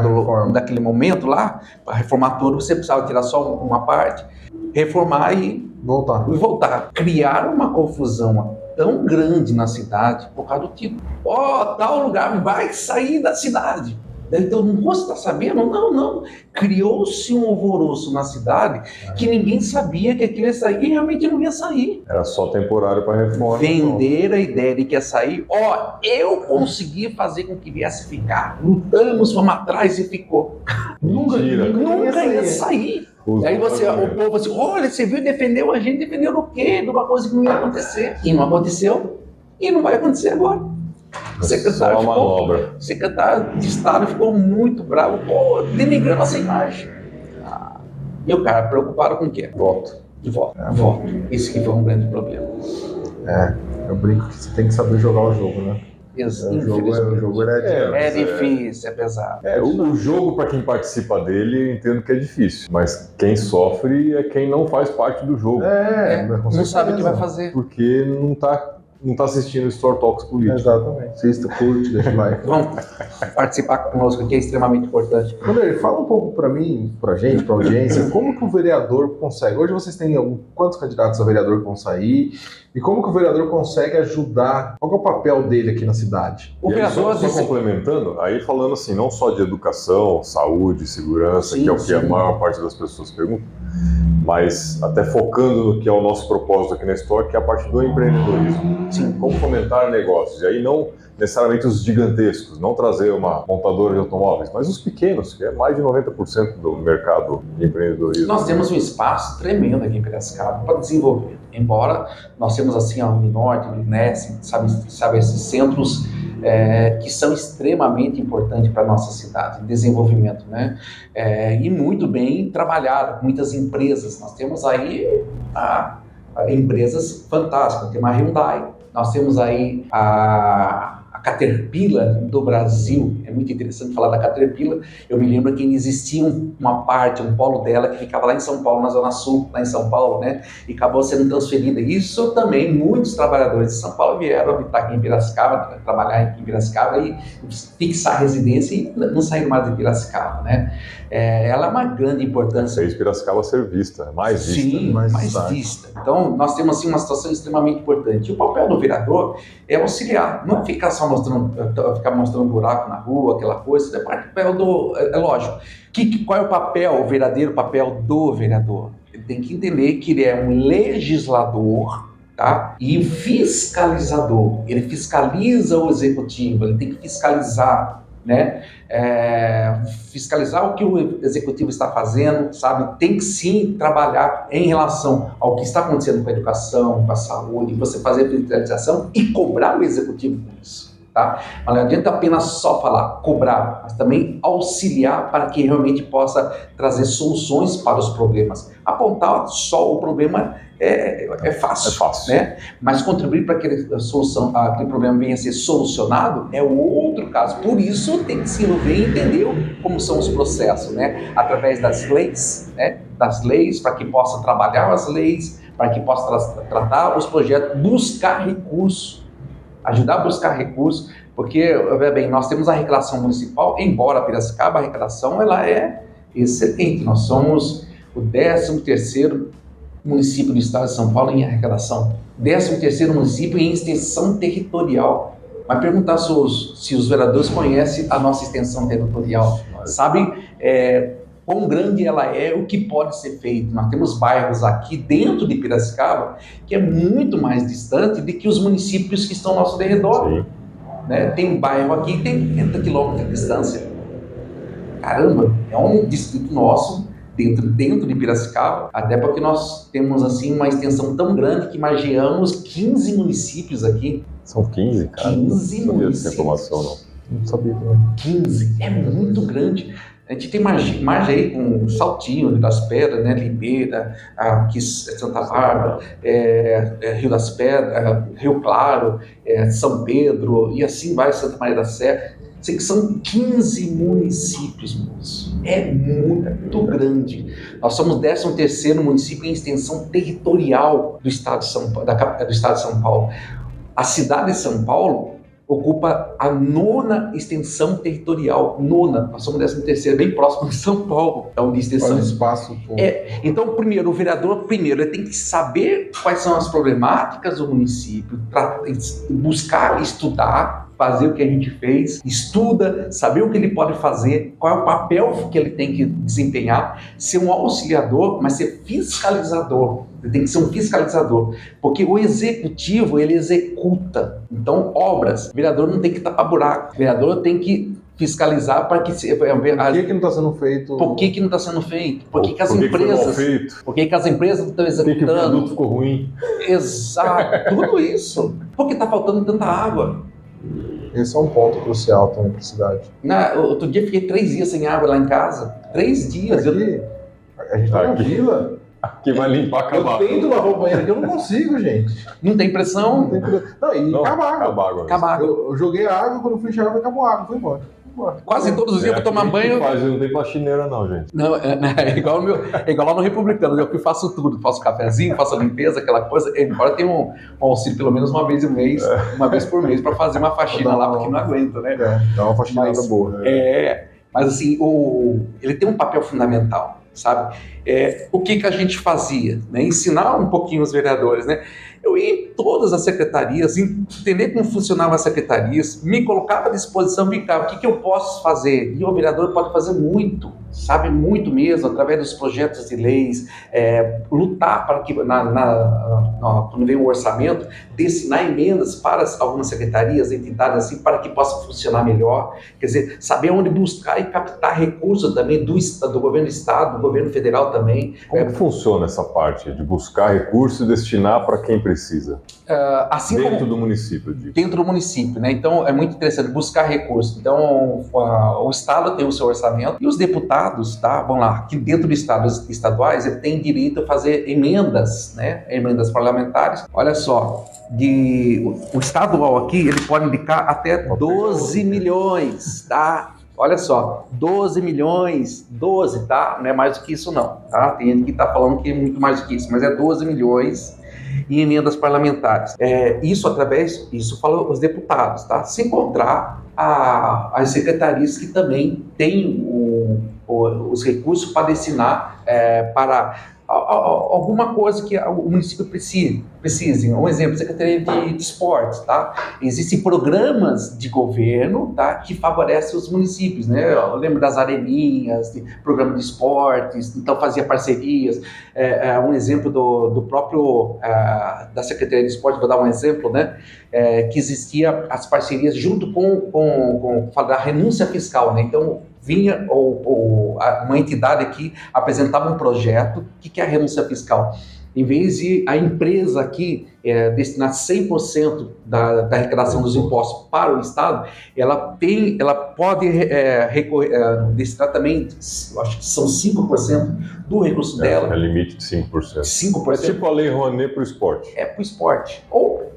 daquele momento lá, para reformar tudo, você precisava tirar só uma parte, reformar e voltar. Criaram uma confusão tão grande na cidade por causa do título. Tal lugar vai sair da cidade. Então, você está sabendo? Não. Criou-se um alvoroço na cidade que ninguém sabia que aquilo ia sair e realmente não ia sair. Era só temporário para reforma. Vender a ideia de que ia sair. Eu consegui fazer com que viesse ficar. Lutamos, fomos atrás e ficou. Nunca ia sair. E aí o povo assim, olha, você viu, defendeu a gente, defendeu do quê? De uma coisa que não ia acontecer. E não aconteceu e não vai acontecer agora. O secretário de Estado ficou muito bravo, denigrando essa imagem. E o cara preocupado com o quê? Voto. Esse que foi um grande problema. Eu brinco que você tem que saber jogar o jogo, né? O jogo é difícil, é pesado. O jogo, para quem participa dele, eu entendo que é difícil. Mas quem sofre é quem não faz parte do jogo. Não sabe o que vai fazer. Porque não tá assistindo Store Talks políticos. Exatamente. Assista, curte, deixa o like. Vamos participar conosco, que é extremamente importante. Vanderlei, fala um pouco para mim, pra gente, pra audiência, como que o vereador consegue? Hoje vocês têm quantos candidatos a vereador que vão sair? E como que o vereador consegue ajudar? Qual que é o papel dele aqui na cidade? O vereador, só complementando, aí falando assim, não só de educação, saúde, segurança, que é o que a maior parte das pessoas perguntam, mas até focando no que é o nosso propósito aqui na Store, que é a parte do empreendedorismo. Sim. Como fomentar negócios. E aí não necessariamente os gigantescos, não trazer uma montadora de automóveis, mas os pequenos, que é mais de 90% do mercado de empreendedorismo. Nós temos um espaço tremendo aqui em Piracicaba para desenvolver. Embora nós temos assim a Uninorte, a Uninesc, sabe esses centros que são extremamente importantes para a nossa cidade, desenvolvimento, né? E muito bem trabalhado, muitas empresas. Nós temos aí empresas fantásticas, tem uma Hyundai, nós temos aí a Caterpillar do Brasil. É muito interessante falar da Caterpillar. Eu me lembro que existia uma parte, um polo dela que ficava lá em São Paulo, na Zona Sul, lá em São Paulo, né? E acabou sendo transferida. Isso também, muitos trabalhadores de São Paulo vieram habitar aqui em Piracicaba, trabalhar aqui em Piracicaba e fixar residência e não saíram mais de Piracicaba, né? Ela é uma grande importância. Fez Piracicaba ser vista, mais vista. Sim, mais vista. Então, nós temos assim, uma situação extremamente importante. E o papel do vereador é auxiliar, não é ficar só mostrando buraco na rua, aquela coisa. É lógico. Qual é o verdadeiro papel do vereador? Ele tem que entender que ele é um legislador, tá? E fiscalizador. Ele fiscaliza o executivo, ele tem que fiscalizar, né? Fiscalizar o que o executivo está fazendo, sabe? Tem que sim trabalhar em relação ao que está acontecendo com a educação, com a saúde, você fazer a fiscalização e cobrar o executivo por isso. Tá? Mas não adianta apenas só falar, cobrar, mas também auxiliar para que realmente possa trazer soluções para os problemas. Apontar só o problema é fácil, né? Mas contribuir para que aquele problema venha a ser solucionado é outro caso. Por isso tem que se envolver e entender como são os processos, né? Através das leis, né? Das leis, para que possa trabalhar as leis, para que possa tratar os projetos, buscar recursos. Ajudar a buscar recursos, porque, bem, nós temos a arrecadação municipal, embora Piracicaba, a arrecadação ela é excelente. Nós somos o 13º município do estado de São Paulo em arrecadação, 13º município em extensão territorial. Vai perguntar se os vereadores conhecem a nossa extensão territorial, sabem quão grande ela é, o que pode ser feito. Nós temos bairros aqui dentro de Piracicaba que é muito mais distante do que os municípios que estão ao nosso redor. Né? Tem um bairro aqui que tem 30 quilômetros de distância. Caramba, é um distrito nosso dentro de Piracicaba, até porque nós temos assim uma extensão tão grande que margeamos 15 municípios aqui. São 15, cara? 15 não sabia municípios. Dessa informação, não sabia também. 15, é muito grande. A gente tem margem aí com Saltinho, Rio das Pedras, né, Limeira, aqui Santa Bárbara, Rio das Pedras, Rio Claro, São Pedro, e assim vai, Santa Maria da Serra. Sei que são 15 municípios, moço. É muito grande. Nós somos o 13º município em extensão territorial do estado de São Paulo. A cidade de São Paulo ocupa a 9ª extensão territorial. Nós somos 13º, bem próximo de São Paulo. Então, de extensão. Olha o espaço. Então, primeiro, o vereador ele tem que saber quais são as problemáticas do município, buscar, estudar, fazer o que a gente fez, estuda, saber o que ele pode fazer, qual é o papel que ele tem que desempenhar, ser um auxiliador, mas ser fiscalizador. Ele tem que ser um fiscalizador, porque o executivo, ele executa. Então, obras, o vereador não tem que tapar buraco, o vereador tem que fiscalizar para que... Por que não está sendo feito? Por que não está sendo feito? Por que as empresas... Por que as empresas não estão executando? Por que o produto ficou ruim? Exato, tudo isso. Por que está faltando tanta água? Esse é um ponto crucial também para a cidade. Outro dia fiquei 3 dias sem água lá em casa. 3 dias. A gente está na vila. Que vai limpar, acabar. Eu tento lavar o banheiro aqui, eu não consigo, gente. Não tem pressão. Não, tem não, e acabar água. Acaba água. Eu joguei a água, quando eu fui enxergar, acabou a água, foi embora. Quase todos os dias eu vou tomar banho. Não tem faxineira não, gente. Não, é igual lá no Republicano, eu que faço tudo, faço cafezinho, faço a limpeza, aquela coisa. Embora tenha um auxílio pelo menos uma vez por mês, para fazer uma faxina lá, porque não aguenta, né? Dá uma faxinada boa. Mas assim, ele tem um papel fundamental, sabe? O que a gente fazia? Né? Ensinar um pouquinho os vereadores, né? Eu ia em todas as secretarias, entender como funcionavam as secretarias, me colocava à disposição, vem cá, o que eu posso fazer? E o vereador pode fazer muito, sabe? Muito mesmo, através dos projetos de leis, lutar para que, quando vem o orçamento, destinar emendas para algumas secretarias, entidades assim, para que possa funcionar melhor. Quer dizer, saber onde buscar e captar recursos também do governo do estado, do governo federal também. Como que funciona essa parte de buscar recursos e destinar para quem precisa? Assim dentro do município, digo. Dentro do município, né? Então é muito interessante buscar recursos. Então o estado tem o seu orçamento e os deputados, tá? Vamos lá, que dentro do estado, os estaduais, ele tem direito a fazer emendas, né? Emendas parlamentares. Olha só, o estadual aqui, ele pode indicar até 12 milhões, tá? Olha só, 12 milhões, 12, tá? Não é mais do que isso não, tá? Tem gente que tá falando que é muito mais do que isso, mas é 12 milhões em emendas parlamentares. Isso falam os deputados, tá? Sem encontrar as secretarias que também têm os recursos para destinar para alguma coisa que o município precise. Um exemplo, Secretaria de Esportes, tá? Existem programas de governo, tá, que favorecem os municípios, né? Eu lembro das areninhas, de programa de esportes, então fazia parcerias. Um exemplo do próprio da Secretaria de Esportes, vou dar um exemplo, né? Que existia as parcerias junto com a renúncia fiscal, né? Então vinha uma entidade aqui, apresentava um projeto. O que é a renúncia fiscal? Em vez de a empresa aqui destinar 100% da arrecadação dos impostos para o Estado, ela pode destinar também, eu acho que são 5% do recurso dela. É limite de 5%. 5%. É tipo a Lei Rouanet para o esporte. É para o esporte. Ou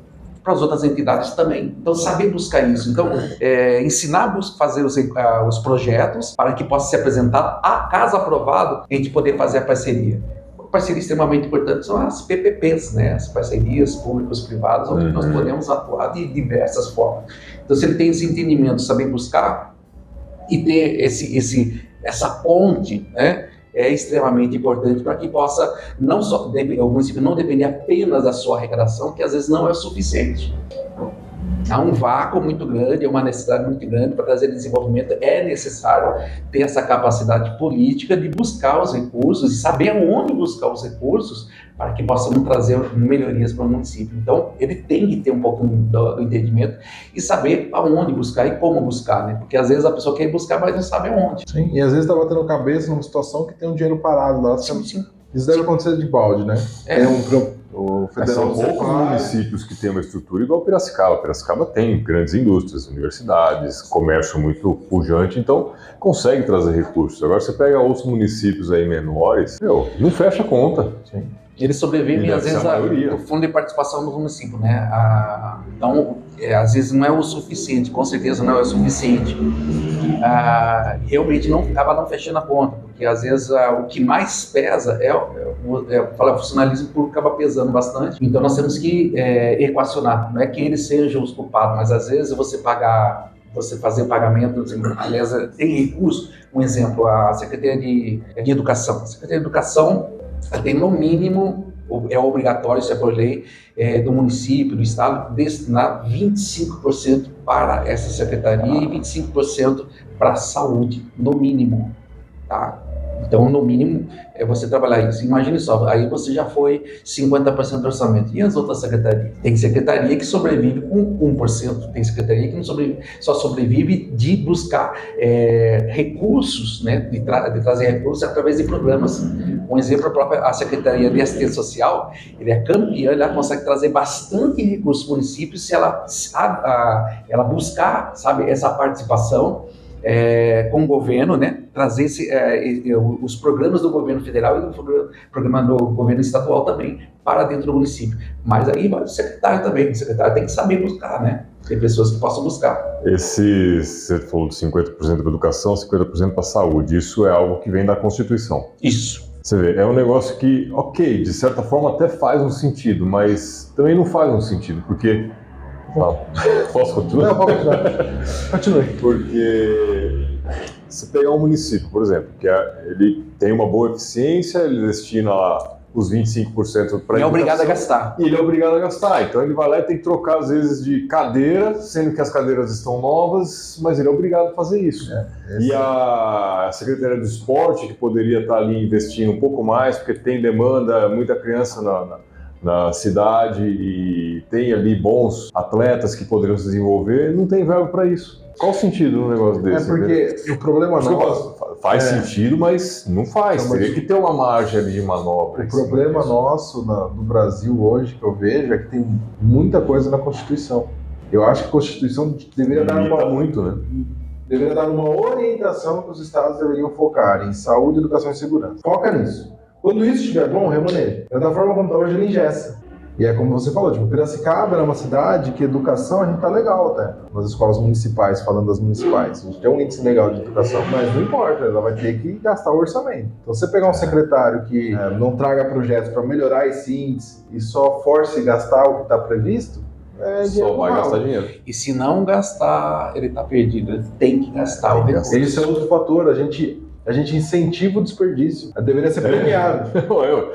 para as outras entidades também. Então, saber buscar isso. Então, ensinar a fazer os projetos para que possa ser apresentado, caso aprovado, a gente poder fazer a parceria. Parceria extremamente importante são as PPPs, né? As parcerias públicos-privadas, onde nós podemos atuar de diversas formas. Então, se ele tem esse entendimento, saber buscar e ter essa ponte, né? É extremamente importante para que possa o município não depender apenas da sua arrecadação, que às vezes não é o suficiente. Há um vácuo muito grande, uma necessidade muito grande para trazer desenvolvimento. É necessário ter essa capacidade política de buscar os recursos e saber aonde buscar os recursos para que possamos trazer melhorias para o município. Então, ele tem que ter um pouco do entendimento e saber aonde buscar e como buscar, né? Porque às vezes a pessoa quer buscar, mas não sabe aonde. Sim, e às vezes está batendo cabeça numa situação que tem um dinheiro parado lá. Sim. Isso deve acontecer de balde, né? O federal são poucos municípios que têm uma estrutura igual Piracicaba. Piracicaba tem grandes indústrias, universidades, comércio muito pujante, então consegue trazer recursos. Agora você pega outros municípios aí menores, não fecha a conta. Sim. Eles sobrevivem, às vezes, do fundo de participação do município, né? Então, às vezes não é o suficiente, com certeza não é o suficiente. Realmente acaba não fechando a conta, porque às vezes o que mais pesa o funcionalismo público acaba pesando bastante. Então nós temos que equacionar, não é que eles sejam os culpados, mas às vezes você fazer pagamento, aliás, tem recurso. Um exemplo, a Secretaria de Educação. A Secretaria de Educação tem no mínimo, é obrigatório, isso é por lei, do município, do estado, destinar 25% para essa secretaria e 25% para a saúde, no mínimo, tá? Então, no mínimo, é você trabalhar isso. Imagine só, aí você já foi 50% do orçamento. E as outras secretarias? Tem secretaria que sobrevive com 1%. Tem secretaria que só sobrevive de buscar recursos, né? De trazer recursos através de programas. Um exemplo, a Secretaria de Assistência Social, ele é campeã, ela consegue trazer bastante recursos para o município se ela buscar, sabe, essa participação com o governo, né, trazer os programas do governo federal e o programa do governo estadual também para dentro do município. Mas aí vai o secretário também, o secretário tem que saber buscar, né? Tem pessoas que possam buscar. Você falou de 50% para educação, 50% para saúde. Isso é algo que vem da Constituição. Isso. Você vê, é um negócio que, ok, de certa forma até faz um sentido, mas também não faz um sentido, porque... Posso continuar? Não, pode continuar. Continue. Porque se pegar um município, por exemplo, que ele tem uma boa eficiência, ele destina lá os 25% para educação. E é obrigado a gastar. E ele é obrigado a gastar. Então ele vai lá e tem que trocar, às vezes, de cadeira, sendo que as cadeiras estão novas, mas ele é obrigado a fazer isso. E a Secretaria do Esporte, que poderia estar ali investindo um pouco mais, porque tem demanda, muita criança na cidade e tem ali bons atletas que poderiam se desenvolver, não tem verbo para isso. Qual o sentido de um negócio desse? Porque o problema nosso... Faz sentido, mas não faz. Teria que ter uma margem ali de manobra. O problema nosso no Brasil hoje, que eu vejo, é que tem muita coisa na Constituição. Eu acho que a Constituição deveria dar deveria dar uma orientação que os estados deveriam focar em saúde, educação e segurança. Foca nisso. Quando isso estiver bom, remaneja. Da forma como está hoje, ele engessa. E é como você falou, tipo, Piracicaba é uma cidade que educação a gente tá legal até. Nas escolas municipais, falando das municipais. A gente tem um índice legal de educação, mas não importa, ela vai ter que gastar o orçamento. Então, você pegar um secretário que não traga projetos para melhorar esse índice e só force gastar o que está previsto, só vai gastar dinheiro. E se não gastar, ele tá perdido. Ele tem que gastar o recurso. Esse é outro fator. A gente incentiva o desperdício. Deveria ser premiado.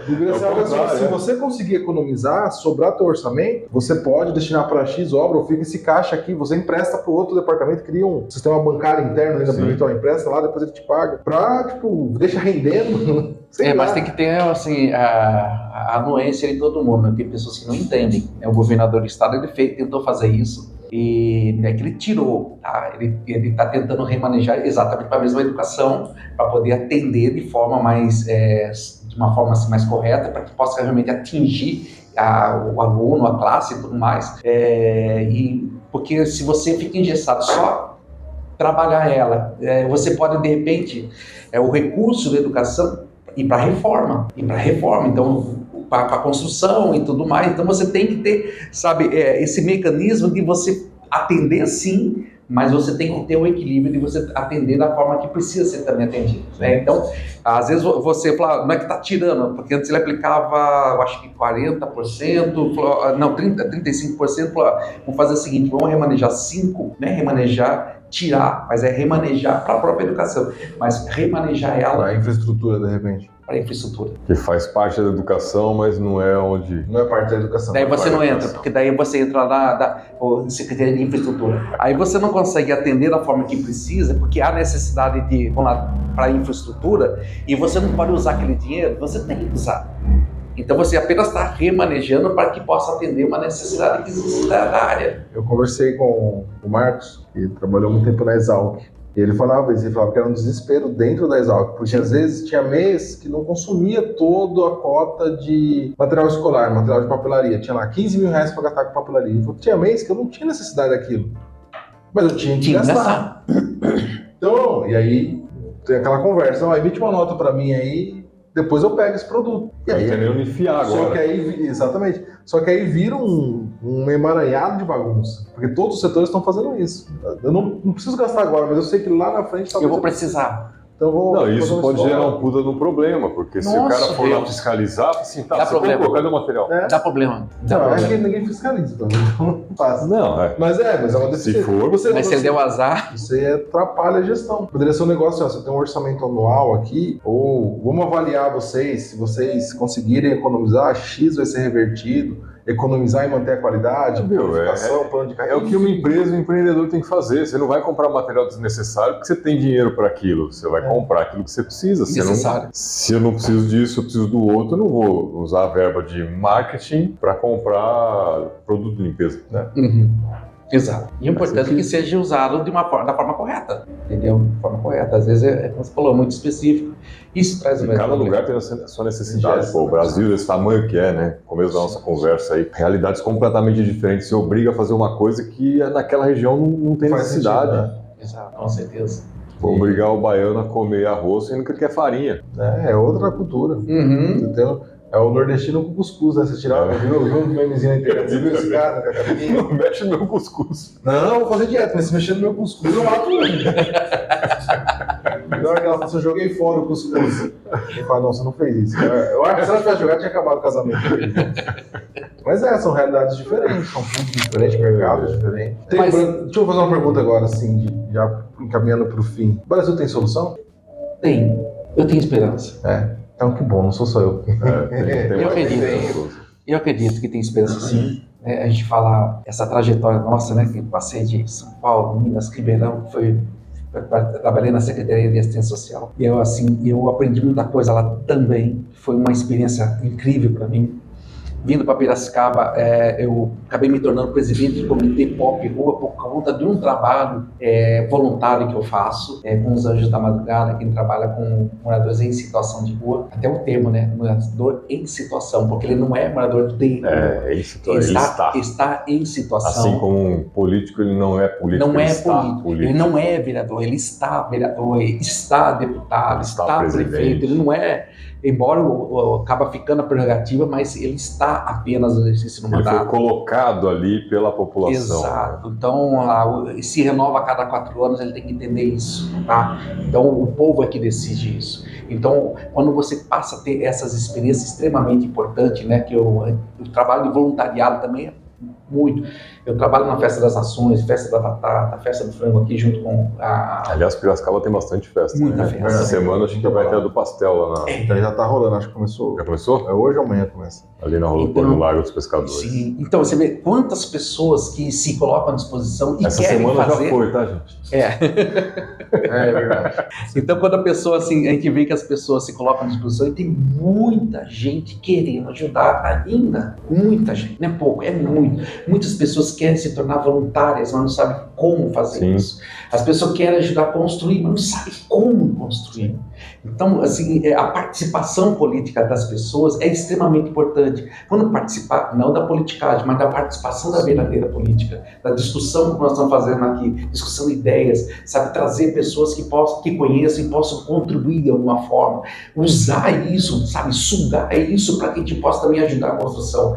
Deveria ser algo assim. Se você conseguir economizar, sobrar teu orçamento, você pode destinar para X obra, ou fica esse caixa aqui, você empresta para o outro departamento, cria um sistema bancário interno, ainda aproveitar empresta lá, depois ele te paga. Deixa rendendo. Mas tem que ter, assim, a anuência de todo mundo, né? Tem pessoas que não entendem. O governador do estado, ele tentou fazer isso. E que ele tirou, tá? Ele está tentando remanejar exatamente para a mesma educação, para poder atender de forma de uma forma assim, mais correta, para que possa realmente atingir o aluno, a classe e tudo mais. Porque se você fica engessado só trabalhar ela, você pode de repente o recurso da educação ir para a reforma, então para a construção e tudo mais. Então você tem que ter, sabe, esse mecanismo de você atender sim, mas você tem que ter um equilíbrio de você atender da forma que precisa ser também atendido, né? Então, às vezes você fala, não é que está tirando, porque antes ele aplicava, eu acho que 40%, não, 35%, falou, vamos fazer o seguinte, vamos remanejar 5%, né? Remanejar, tirar, mas é remanejar para a própria educação, mas remanejar ela... A infraestrutura, de repente. Para a infraestrutura. Que faz parte da educação, mas não é onde... Não é parte da educação. Daí você não entra, porque daí você entra lá na Secretaria de Infraestrutura. Aí você não consegue atender da forma que precisa, porque há necessidade de, para a infraestrutura, e você não pode usar aquele dinheiro, você tem que usar. Então você apenas está remanejando para que possa atender uma necessidade que existe da área. Eu conversei com o Marcos, que trabalhou muito tempo na Exalc. E ele falava que era um desespero dentro da Exalc, porque às vezes tinha mês que não consumia toda a cota de material escolar, material de papelaria. Tinha lá 15 mil reais para gastar com papelaria. Ele falou, tinha mês que eu não tinha necessidade daquilo, mas eu tinha que gastar. Então, e aí tem aquela conversa, emite uma nota para mim aí, depois eu pego esse produto. E aí, querendo enfiar agora. Só que aí, exatamente. Só que aí vira um emaranhado de bagunça. Porque todos os setores estão fazendo isso. Eu não preciso gastar agora, mas eu sei que lá na frente... Eu vou precisar. Então isso pode gerar um puta no problema, porque se o cara for lá fiscalizar, assim, dá problema. Cadê o material? Dá problema. Acho que ninguém fiscaliza, então não faz. Mas é uma decisão. Se for, mas se deu azar... Você atrapalha a gestão. Poderia ser um negócio, você tem um orçamento anual aqui, ou vamos avaliar vocês, se vocês conseguirem economizar, X vai ser revertido, economizar e manter a qualidade, plano de carreira. É o que uma empresa, um empreendedor tem que fazer. Você não vai comprar material desnecessário porque você tem dinheiro para aquilo. Você vai comprar aquilo que você precisa. Se eu não preciso disso, eu preciso do outro, eu não vou usar a verba de marketing para comprar produto de limpeza, né? Uhum. Exato. E o importante é que seja usado da forma correta, entendeu? Da forma correta. Às vezes, como você falou, muito específico. Isso traz um cada lugar tem a sua necessidade. O Brasil, desse tamanho que é, né? No começo da nossa conversa aí, realidades completamente diferentes. Você obriga a fazer uma coisa que naquela região não tem necessidade. Sentido, né? Exato, com certeza. Vou obrigar o baiano a comer arroz sendo que ele quer farinha. É outra cultura. Entendeu? É o nordestino com cuscuz, né? Você tirar, viu um memezinho na internet, você viu esse cara com a capinha? Não mexe no meu cuscuz. Não, vou fazer dieta, mas se mexer no meu cuscuz, eu mato ele. Melhor que ela falou, eu joguei fora o cuscuz. Ele fala, não, você não fez isso. Eu acho que se ela tivesse jogado, tinha acabado o casamento. Mas são realidades diferentes, são públicos diferentes, mercados diferentes. Deixa eu fazer uma pergunta agora, assim, já encaminhando para o fim. O Brasil tem solução? Tem. Eu tenho esperança. Então que bom, não sou só eu. Eu acredito que tem esperança sim. A gente fala essa trajetória nossa, né, que eu passei de São Paulo, Minas, Ribeirão, trabalhei na Secretaria de Assistência Social. E eu aprendi muita coisa lá também. Foi uma experiência incrível para mim. Vindo para Piracicaba, eu acabei me tornando presidente do Comitê Pop Rua por conta de um trabalho voluntário que eu faço com os Anjos da Madrugada, quem trabalha com moradores em situação de rua. Até o termo, né? Morador em situação, porque ele não é morador de rua. Ele está em situação. Assim como um político, ele não é político. Não é político. Ele não é vereador, ele está vereador, ele está deputado, está prefeito. Ele não é, embora acaba ficando a prerrogativa, mas ele está apenas no exercício do mandato. Ele foi colocado ali pela população. Exato. Então, se renova a cada 4 anos, ele tem que entender isso, tá? Então, o povo é que decide isso. Então, quando você passa a ter essas experiências extremamente importantes, né, que o trabalho de voluntariado também é muito. Eu trabalho na Festa das Nações, Festa da Batata, Festa do Frango aqui junto com a... Aliás, Piracicaba tem bastante festa. Muita festa. Essa semana a gente vai ter a do pastel lá na... Então já tá rolando, acho que começou. Já começou? Hoje ou amanhã começa. Ali na rua do Largo dos Pescadores. Sim. Então você vê quantas pessoas que se colocam à disposição e essa querem semana fazer... já foi, tá, gente? É verdade. Então quando a pessoa, assim, a gente vê que as pessoas se colocam à disposição e tem muita gente querendo ajudar ainda. Muita gente, não é pouco, é muito. Muitas pessoas querem se tornar voluntárias, mas não sabem como fazer isso. As pessoas querem ajudar a construir, mas não sabem como construir. Então, assim, a participação política das pessoas é extremamente importante. Quando participar, não da politicagem, mas da participação da verdadeira política, da discussão que nós estamos fazendo aqui, discussão de ideias, sabe, trazer pessoas que conheçam e possam contribuir de alguma forma, usar isso, sabe, sugar isso para que a gente possa também ajudar a construção.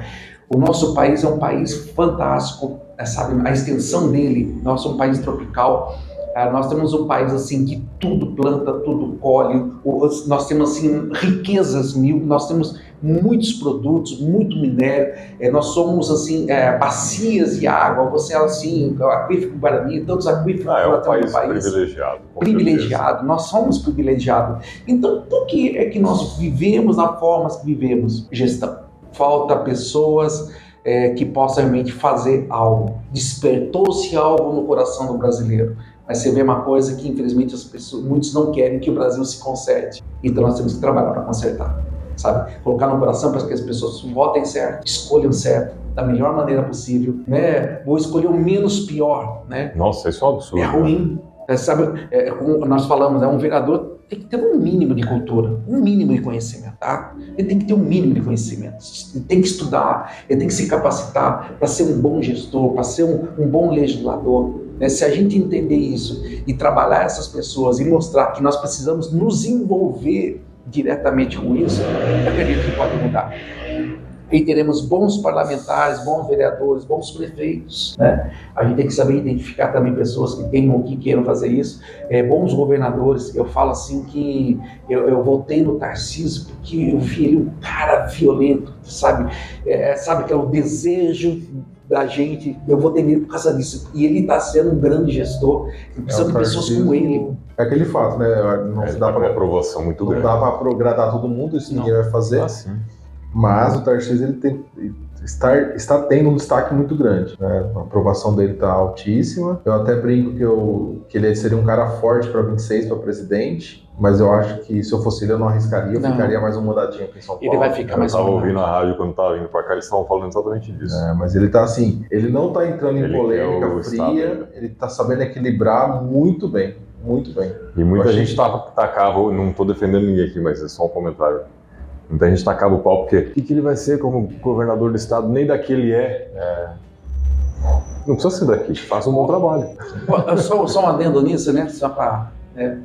O nosso país é um país fantástico, sabe, a extensão dele, nós somos um país tropical, nós temos um país assim que tudo planta, tudo colhe, nós temos assim riquezas mil, nós temos muitos produtos, muito minério, nós somos assim bacias de água, você assim, o aquífero Guarani, tantos aquíferos é um país privilegiado, nós somos privilegiados. Então, por que é que nós vivemos da forma que vivemos? Gestão. Falta pessoas que possam realmente fazer algo. Despertou-se algo no coração do brasileiro. Mas você vê uma coisa que, infelizmente, muitos não querem que o Brasil se conserte. Então nós temos que trabalhar para consertar, sabe? Colocar no coração para que as pessoas votem certo, escolham certo, da melhor maneira possível, né? Vou escolher o menos pior, né? Nossa, isso é um absurdo. É ruim. Sabe, como nós falamos, um vereador tem que ter um mínimo de cultura, um mínimo de conhecimento, tá? Ele tem que ter um mínimo de conhecimento, ele tem que estudar, ele tem que se capacitar para ser um bom gestor, para ser um bom legislador. Né? Se a gente entender isso e trabalhar essas pessoas e mostrar que nós precisamos nos envolver diretamente com isso, eu acredito que pode mudar. E teremos bons parlamentares, bons vereadores, bons prefeitos, né? A gente tem que saber identificar também pessoas que tenham ou que queiram fazer isso, bons governadores. Eu falo assim que eu votei no Tarcísio porque eu vi ele um cara violento, sabe? Sabe que é o desejo da gente, eu votei nele por causa disso. E ele está sendo um grande gestor, precisamos de pessoas como ele. É aquele fato, né? Não se dá para uma aprovação muito grande. Não dá para agradar todo mundo, isso ninguém vai fazer. Mas o Tarcísio ele está tendo um destaque muito grande, né? A aprovação dele está altíssima. Eu até brinco que ele seria um cara forte para 26, para presidente, mas eu acho que se eu fosse ele eu não arriscaria, eu ficaria mais um mandatinho aqui em São Paulo. Ele vai ficar mais um mandatinho. Eu estava ouvindo a rádio quando estava vindo para cá, eles estavam falando exatamente disso. Mas ele está assim, ele não está entrando em polêmica fria, ele está sabendo equilibrar muito bem, muito bem. E muita gente tacava, não estou defendendo ninguém aqui, mas é só um comentário. Muita gente tacava o pau, porque o que ele vai ser como governador do estado? Nem daqui ele Não precisa ser daqui, faça um bom trabalho. Só um adendo nisso, né? Só para né?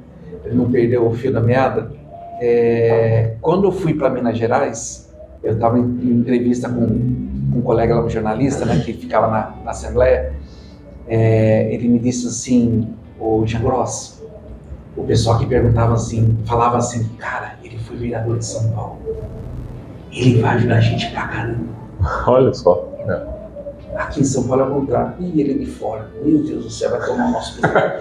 Ele não perdeu o fio da meada. Quando eu fui para Minas Gerais, eu estava em entrevista com um colega lá, um jornalista, né, que ficava na Assembleia. Ele me disse assim, o Jean Gross, o pessoal que perguntava assim, falava assim, cara, ele foi vereador de São Paulo, ele vai ajudar a gente pra caramba. Olha só. Aqui em São Paulo é o contrário. E ele de fora, meu Deus do céu, vai tomar o nosso lugar.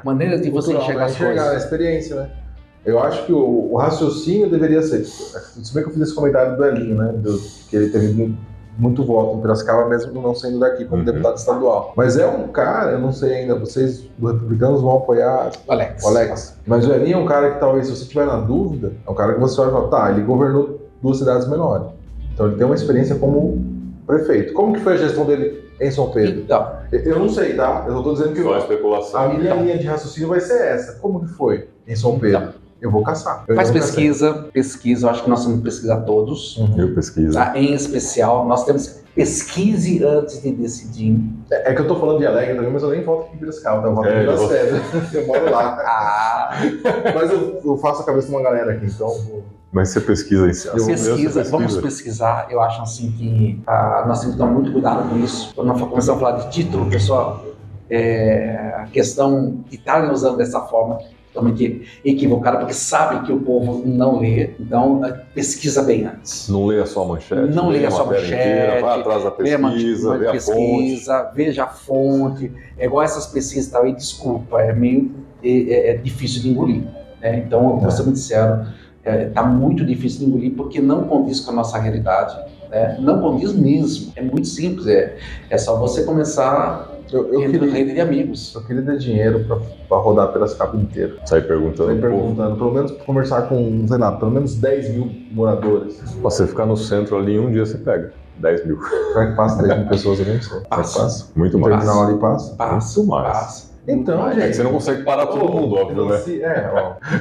Maneiras de você enxergar as coisas. A experiência, né? Eu acho que o raciocínio deveria ser, se bem que eu fiz esse comentário do Elinho, né, que ele teve muito voto em Piracicaba, mesmo não sendo daqui como deputado estadual. Mas é um cara, eu não sei ainda, vocês, os republicanos, vão apoiar o Alex. Mas o Elinho é um cara que talvez, se você tiver na dúvida, é um cara que você vai falar, tá, ele governou 2 cidades menores. Então ele tem uma experiência como prefeito. Como que foi a gestão dele em São Pedro? Então, eu não sei, tá? Eu tô dizendo que Só especulação. a minha linha de raciocínio vai ser essa. Como que foi em São Pedro? Eu vou caçar. Faz pesquisa, eu acho que nós temos que pesquisar todos. Eu pesquiso. Tá? Em especial, nós temos que pesquise antes de decidir. É que eu tô falando de Alegre também, mas eu nem volto aqui em Piracicaba, eu volto aqui das Pedras. Eu moro lá. Mas eu faço a cabeça de uma galera aqui, então... Mas você pesquisa isso? Vamos pesquisar. Eu acho assim que nós temos que tomar muito cuidado com isso. Quando nós começamos a falar de título, pessoal, a questão de estarem usando dessa forma totalmente equivocada, porque sabe que o povo não lê, então pesquisa bem antes. Não leia só a manchete. Não leia só a manchete. Inteira, vai atrás da pesquisa, vê a fonte. Veja a fonte. É igual essas pesquisas aí, desculpa, é meio difícil de engolir. Né? Então, eu vou ser muito sincero, está muito difícil de engolir porque não condiz com a nossa realidade. Né? Não condiz mesmo. É muito simples. É só você começar tendo rede de amigos. Eu queria ter dinheiro para rodar Piracicaba inteiro. Sair perguntando. Pelo menos conversar com, sei lá, pelo menos 10 mil moradores. Você ficar no centro ali, um dia você pega 10 mil. Será que passa 10 mil pessoas ali? Passa. Muito mais. mais. No terminal ali passa? Passa. Muito mais. Então, gente... você não consegue parar todo mundo, óbvio, né?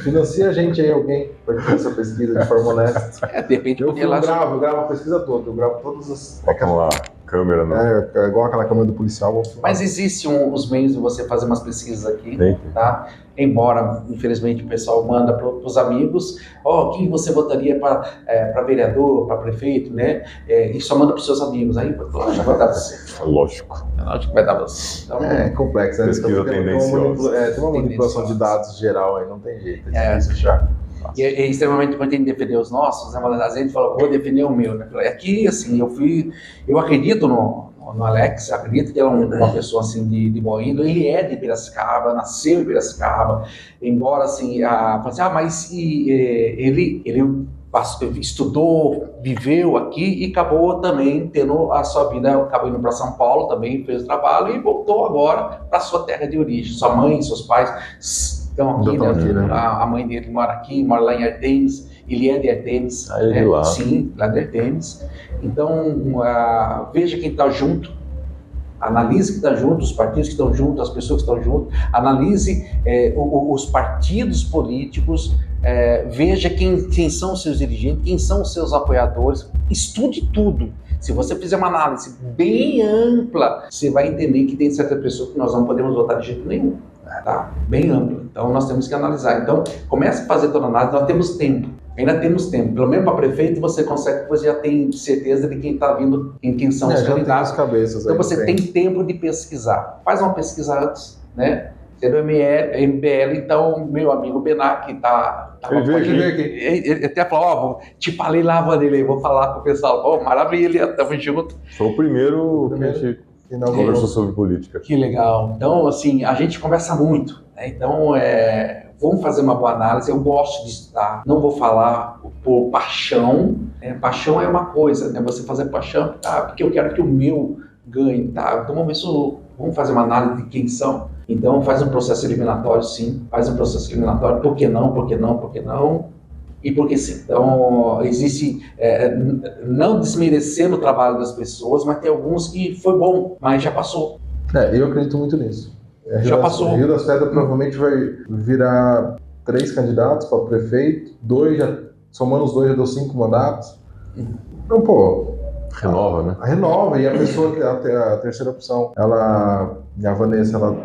Financia a gente aí, alguém, para fazer essa pesquisa de forma honesta. De repente, eu gravo a pesquisa toda, eu gravo todas as... Vamos lá, câmera, né? É igual aquela câmera do policial. Mas existem os meios de você fazer umas pesquisas aqui, tá? Embora, infelizmente, o pessoal manda para os amigos, quem você votaria para vereador, para prefeito, né? E só manda para os seus amigos, aí já vai dar para você. Lógico. Lógico que vai dar para você. Então, é complexo, né? Pesquisa tendenciosa. Tem uma manipulação de dados geral aí, não tem jeito, é difícil já. E é extremamente importante defender os nossos, né? Mas a gente fala, vou defender o meu, né? Aqui, assim, eu acredito no Alex, acredito que ele é uma pessoa assim de boa índole, ele é de Piracicaba, nasceu em Piracicaba, embora assim, mas ele estudou, viveu aqui e acabou também tendo a sua vida, acabou indo para São Paulo também, fez o trabalho e voltou agora para sua terra de origem. Sua mãe, seus pais estão aqui, né? A mãe dele mora aqui, mora lá em Artemis, ele é de Artemis. Lá. Sim, lá de Artemis. Então, veja quem está junto, analise quem está junto, os partidos que estão juntos, as pessoas que estão juntos, analise os partidos políticos, veja quem são os seus dirigentes, quem são os seus apoiadores, estude tudo. Se você fizer uma análise bem ampla, você vai entender que tem certas pessoas que nós não podemos votar de jeito nenhum. Tá? Bem ampla. Então nós temos que analisar. Então comece a fazer toda a análise, nós temos tempo. Ainda temos tempo. Pelo menos para prefeito você consegue, você já tem certeza de quem está vindo, em quem são os candidatos. Então você tem tempo de pesquisar. Faz uma pesquisa antes, né? Você é do MBL, então meu amigo Benac que está... Ele até falou, te falei lá, Vanderlei, vou falar com o pessoal. Maravilha, tamo junto. Foi o primeiro que a gente conversou sobre política. Que legal. Então, assim, a gente conversa muito, né? Então, vamos fazer uma boa análise. Eu gosto de estudar, não vou falar por paixão. Paixão é uma coisa, né? Você fazer paixão, porque eu quero que o meu ganhe, tá? Então, vamos fazer uma análise de quem são. Então, faz um processo eliminatório, sim. Faz um processo eliminatório. Por que não? Por que não? Por que não? E por que sim? Então, existe, não desmerecendo o trabalho das pessoas, mas tem alguns que foi bom, mas já passou. Eu acredito muito nisso. Já passou. Rio das Pedras provavelmente vai virar 3 candidatos para prefeito, somando os 2 já deu 5 mandatos. Então, renova, né? Renova, e a pessoa que a terceira opção, a Vanessa, ela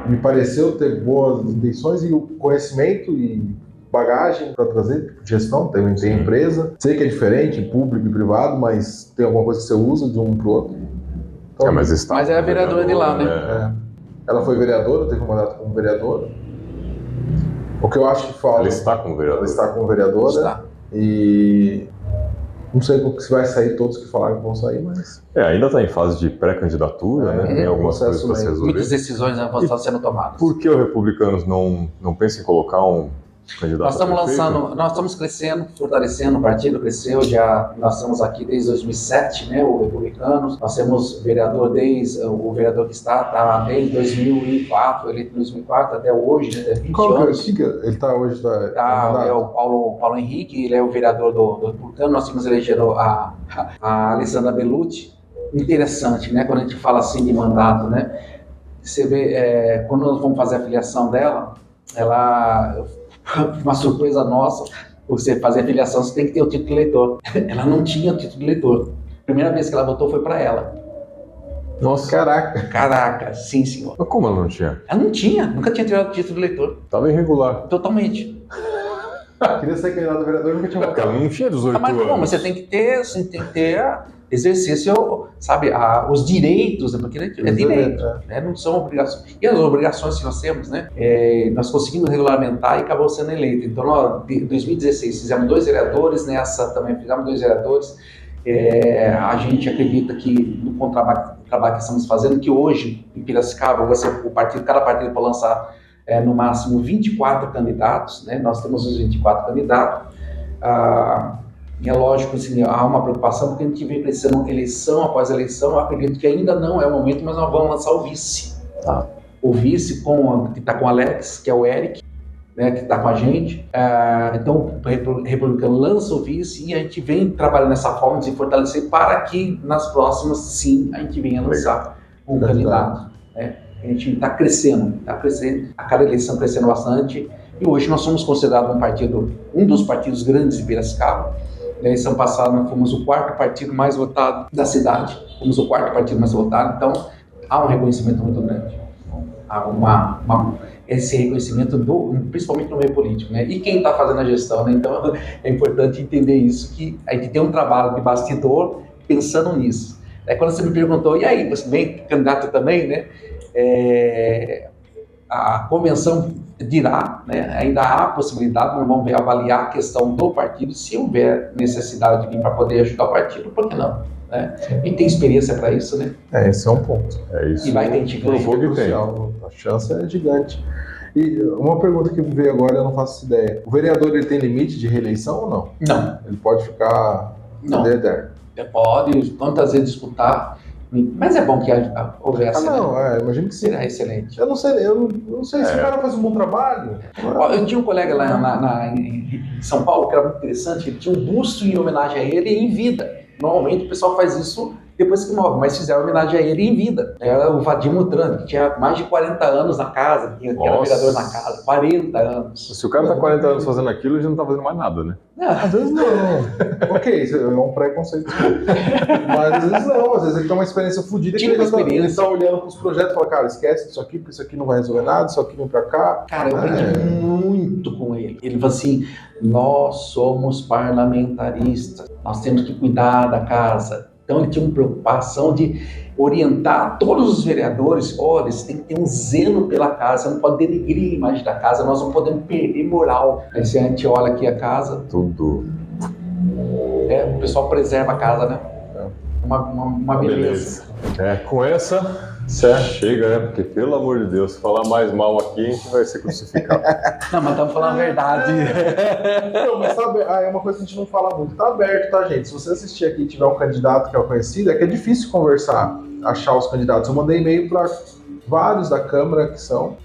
me pareceu ter boas intenções e o conhecimento e bagagem para trazer gestão, tem empresa. Sei que é diferente, público e privado, mas tem alguma coisa que você usa de um para o outro. Então, mas é a vereadora de lá, né? Ela foi vereadora, teve um mandato como vereadora. O que eu acho que falta... Ela está como vereadora. Ela está como vereadora. Está. E não sei se vai sair todos que falaram que vão sair, mas... Ainda está em fase de pré-candidatura, né? Tem algumas coisas para se resolver. Muitas decisões estão sendo tomadas. Por que os republicanos não pensam em colocar um candidato Nós estamos a prefeito? lançando, nós estamos crescendo, fortalecendo, o partido cresceu, nós estamos aqui desde 2007, né, o Republicanos, nós temos o vereador que está desde 2004, eleito em 2004 até hoje, né, 20 anos. Ele está hoje? É o Paulo Henrique, ele é o vereador do Republicano, nós temos elegido a Alessandra Bellucci. Interessante, né, quando a gente fala assim de mandato, né, você vê, quando nós vamos fazer a filiação dela, uma surpresa nossa, você fazer a filiação, você tem que ter o título de eleitor. Ela não tinha o título de eleitor. A primeira vez que ela votou foi para ela. Nossa. Caraca, sim, senhor. Mas como ela não tinha? Ela não tinha, nunca tinha tirado o título de eleitor. Estava irregular. Totalmente. Queria ser candidato a vereador, nunca tinha votado. Ela não tinha 18 Mas como? anos. Você tem que ter exercício, sabe, os direitos, né? Porque é direito, né? Não são obrigações. E as obrigações que nós temos, né? Nós conseguimos regulamentar e acabou sendo eleito. Então, em 2016 fizemos 2 vereadores, nessa também fizemos 2 vereadores. A gente acredita que no trabalho que estamos fazendo, que hoje em Piracicaba cada partido pode lançar no máximo 24 candidatos, né? Nós temos os 24 candidatos. É lógico, assim, há uma preocupação porque a gente vem crescendo eleição após eleição. Eu acredito que ainda não é o momento, mas nós vamos lançar o vice. Tá. O vice que está com o Alex, que é o Eric, né, que está com a gente. Então, o Republicano lança o vice e a gente vem trabalhando nessa forma de se fortalecer para que nas próximas, sim, a gente venha lançar um candidato. Né? A gente está crescendo, a cada eleição crescendo bastante. E hoje nós somos considerados um dos partidos grandes de Piracicaba. Na eleição passada, nós fomos o 4º partido mais votado da cidade. Fomos o 4º partido mais votado, então há um reconhecimento muito grande. Há esse reconhecimento, principalmente no meio político, né? E quem está fazendo a gestão, né? Então é importante entender isso, que a gente tem um trabalho de bastidor pensando nisso. Quando você me perguntou, e aí, você vem candidato também, né? A convenção dirá, né, ainda há possibilidade, nós vamos avaliar a questão do partido, se houver necessidade de vir para poder ajudar o partido, por que não? Né? E tem experiência para isso, né? Esse é um ponto. É isso. E vai ter gente ganha. A chance é gigante. E uma pergunta que me veio agora, eu não faço ideia. O vereador, ele tem limite de reeleição ou não? Não. Ele pode ficar eterno? Pode, quantas vezes disputar. Mas é bom que houvesse. Imagino que sim. Será excelente. Eu não sei se o cara faz um bom trabalho. Eu tinha um colega lá em São Paulo que era muito interessante, ele tinha um busto em homenagem a ele em vida. Normalmente o pessoal faz isso depois que morre, mas fizeram homenagem a ele em vida. Era o Vadir Mutrano, que tinha mais de 40 anos na casa, que era vereador na casa, 40 anos. Se o cara tá 40 anos fazendo aquilo, ele já não tá fazendo mais nada, né? Às vezes não. Ok, isso é um preconceito. Mas às vezes não, às vezes ele tem uma experiência fodida que ele tá olhando pros projetos e fala, cara, esquece disso aqui, porque isso aqui não vai resolver nada, isso aqui vem pra cá. Cara, eu aprendi muito com ele. Ele falou assim, nós somos parlamentaristas, nós temos que cuidar da casa. Então ele tinha uma preocupação de orientar todos os vereadores, olha, você tem que ter um zelo pela casa, você não pode denegrir a imagem da casa, nós não podemos perder moral. Aí se a gente olha aqui a casa... Tudo. O pessoal preserva a casa, né? Uma beleza. Com essa... Chega, né? Porque, pelo amor de Deus, se falar mais mal aqui, a gente vai ser crucificado. Não, mas estamos falando a verdade. Não, mas sabe, é uma coisa que a gente não fala muito. Tá aberto, tá, gente? Se você assistir aqui e tiver um candidato que é conhecido, é que é difícil conversar, achar os candidatos. Eu mandei e-mail para vários da Câmara que são.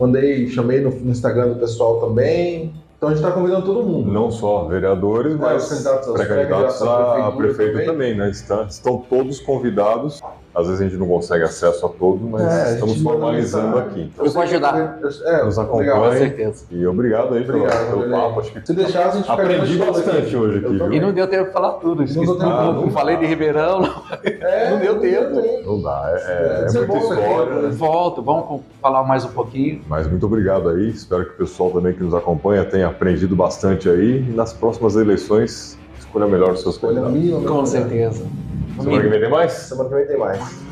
Chamei no Instagram do pessoal também. Então a gente está convidando todo mundo. Não só vereadores, mas pré-candidatos a prefeito também, né? Estão todos convidados Às vezes a gente não consegue acesso a todos, mas estamos formalizando aqui. Então, Eu vou ajudar. nos acompanhe. Com certeza. E obrigado aí pelo papo. Acho que se deixar, a gente aprendi bastante hoje aqui. E não deu tempo de falar tudo. Não falei de Ribeirão, não deu tempo. Não dá, é muita história. Volto, vamos falar mais um pouquinho. Mas muito obrigado aí, espero que o pessoal também que nos acompanha tenha aprendido bastante aí. E nas próximas eleições, escolha melhor os seus candidatos. Com certeza. Semana que vem tem mais? Semana que vem tem mais.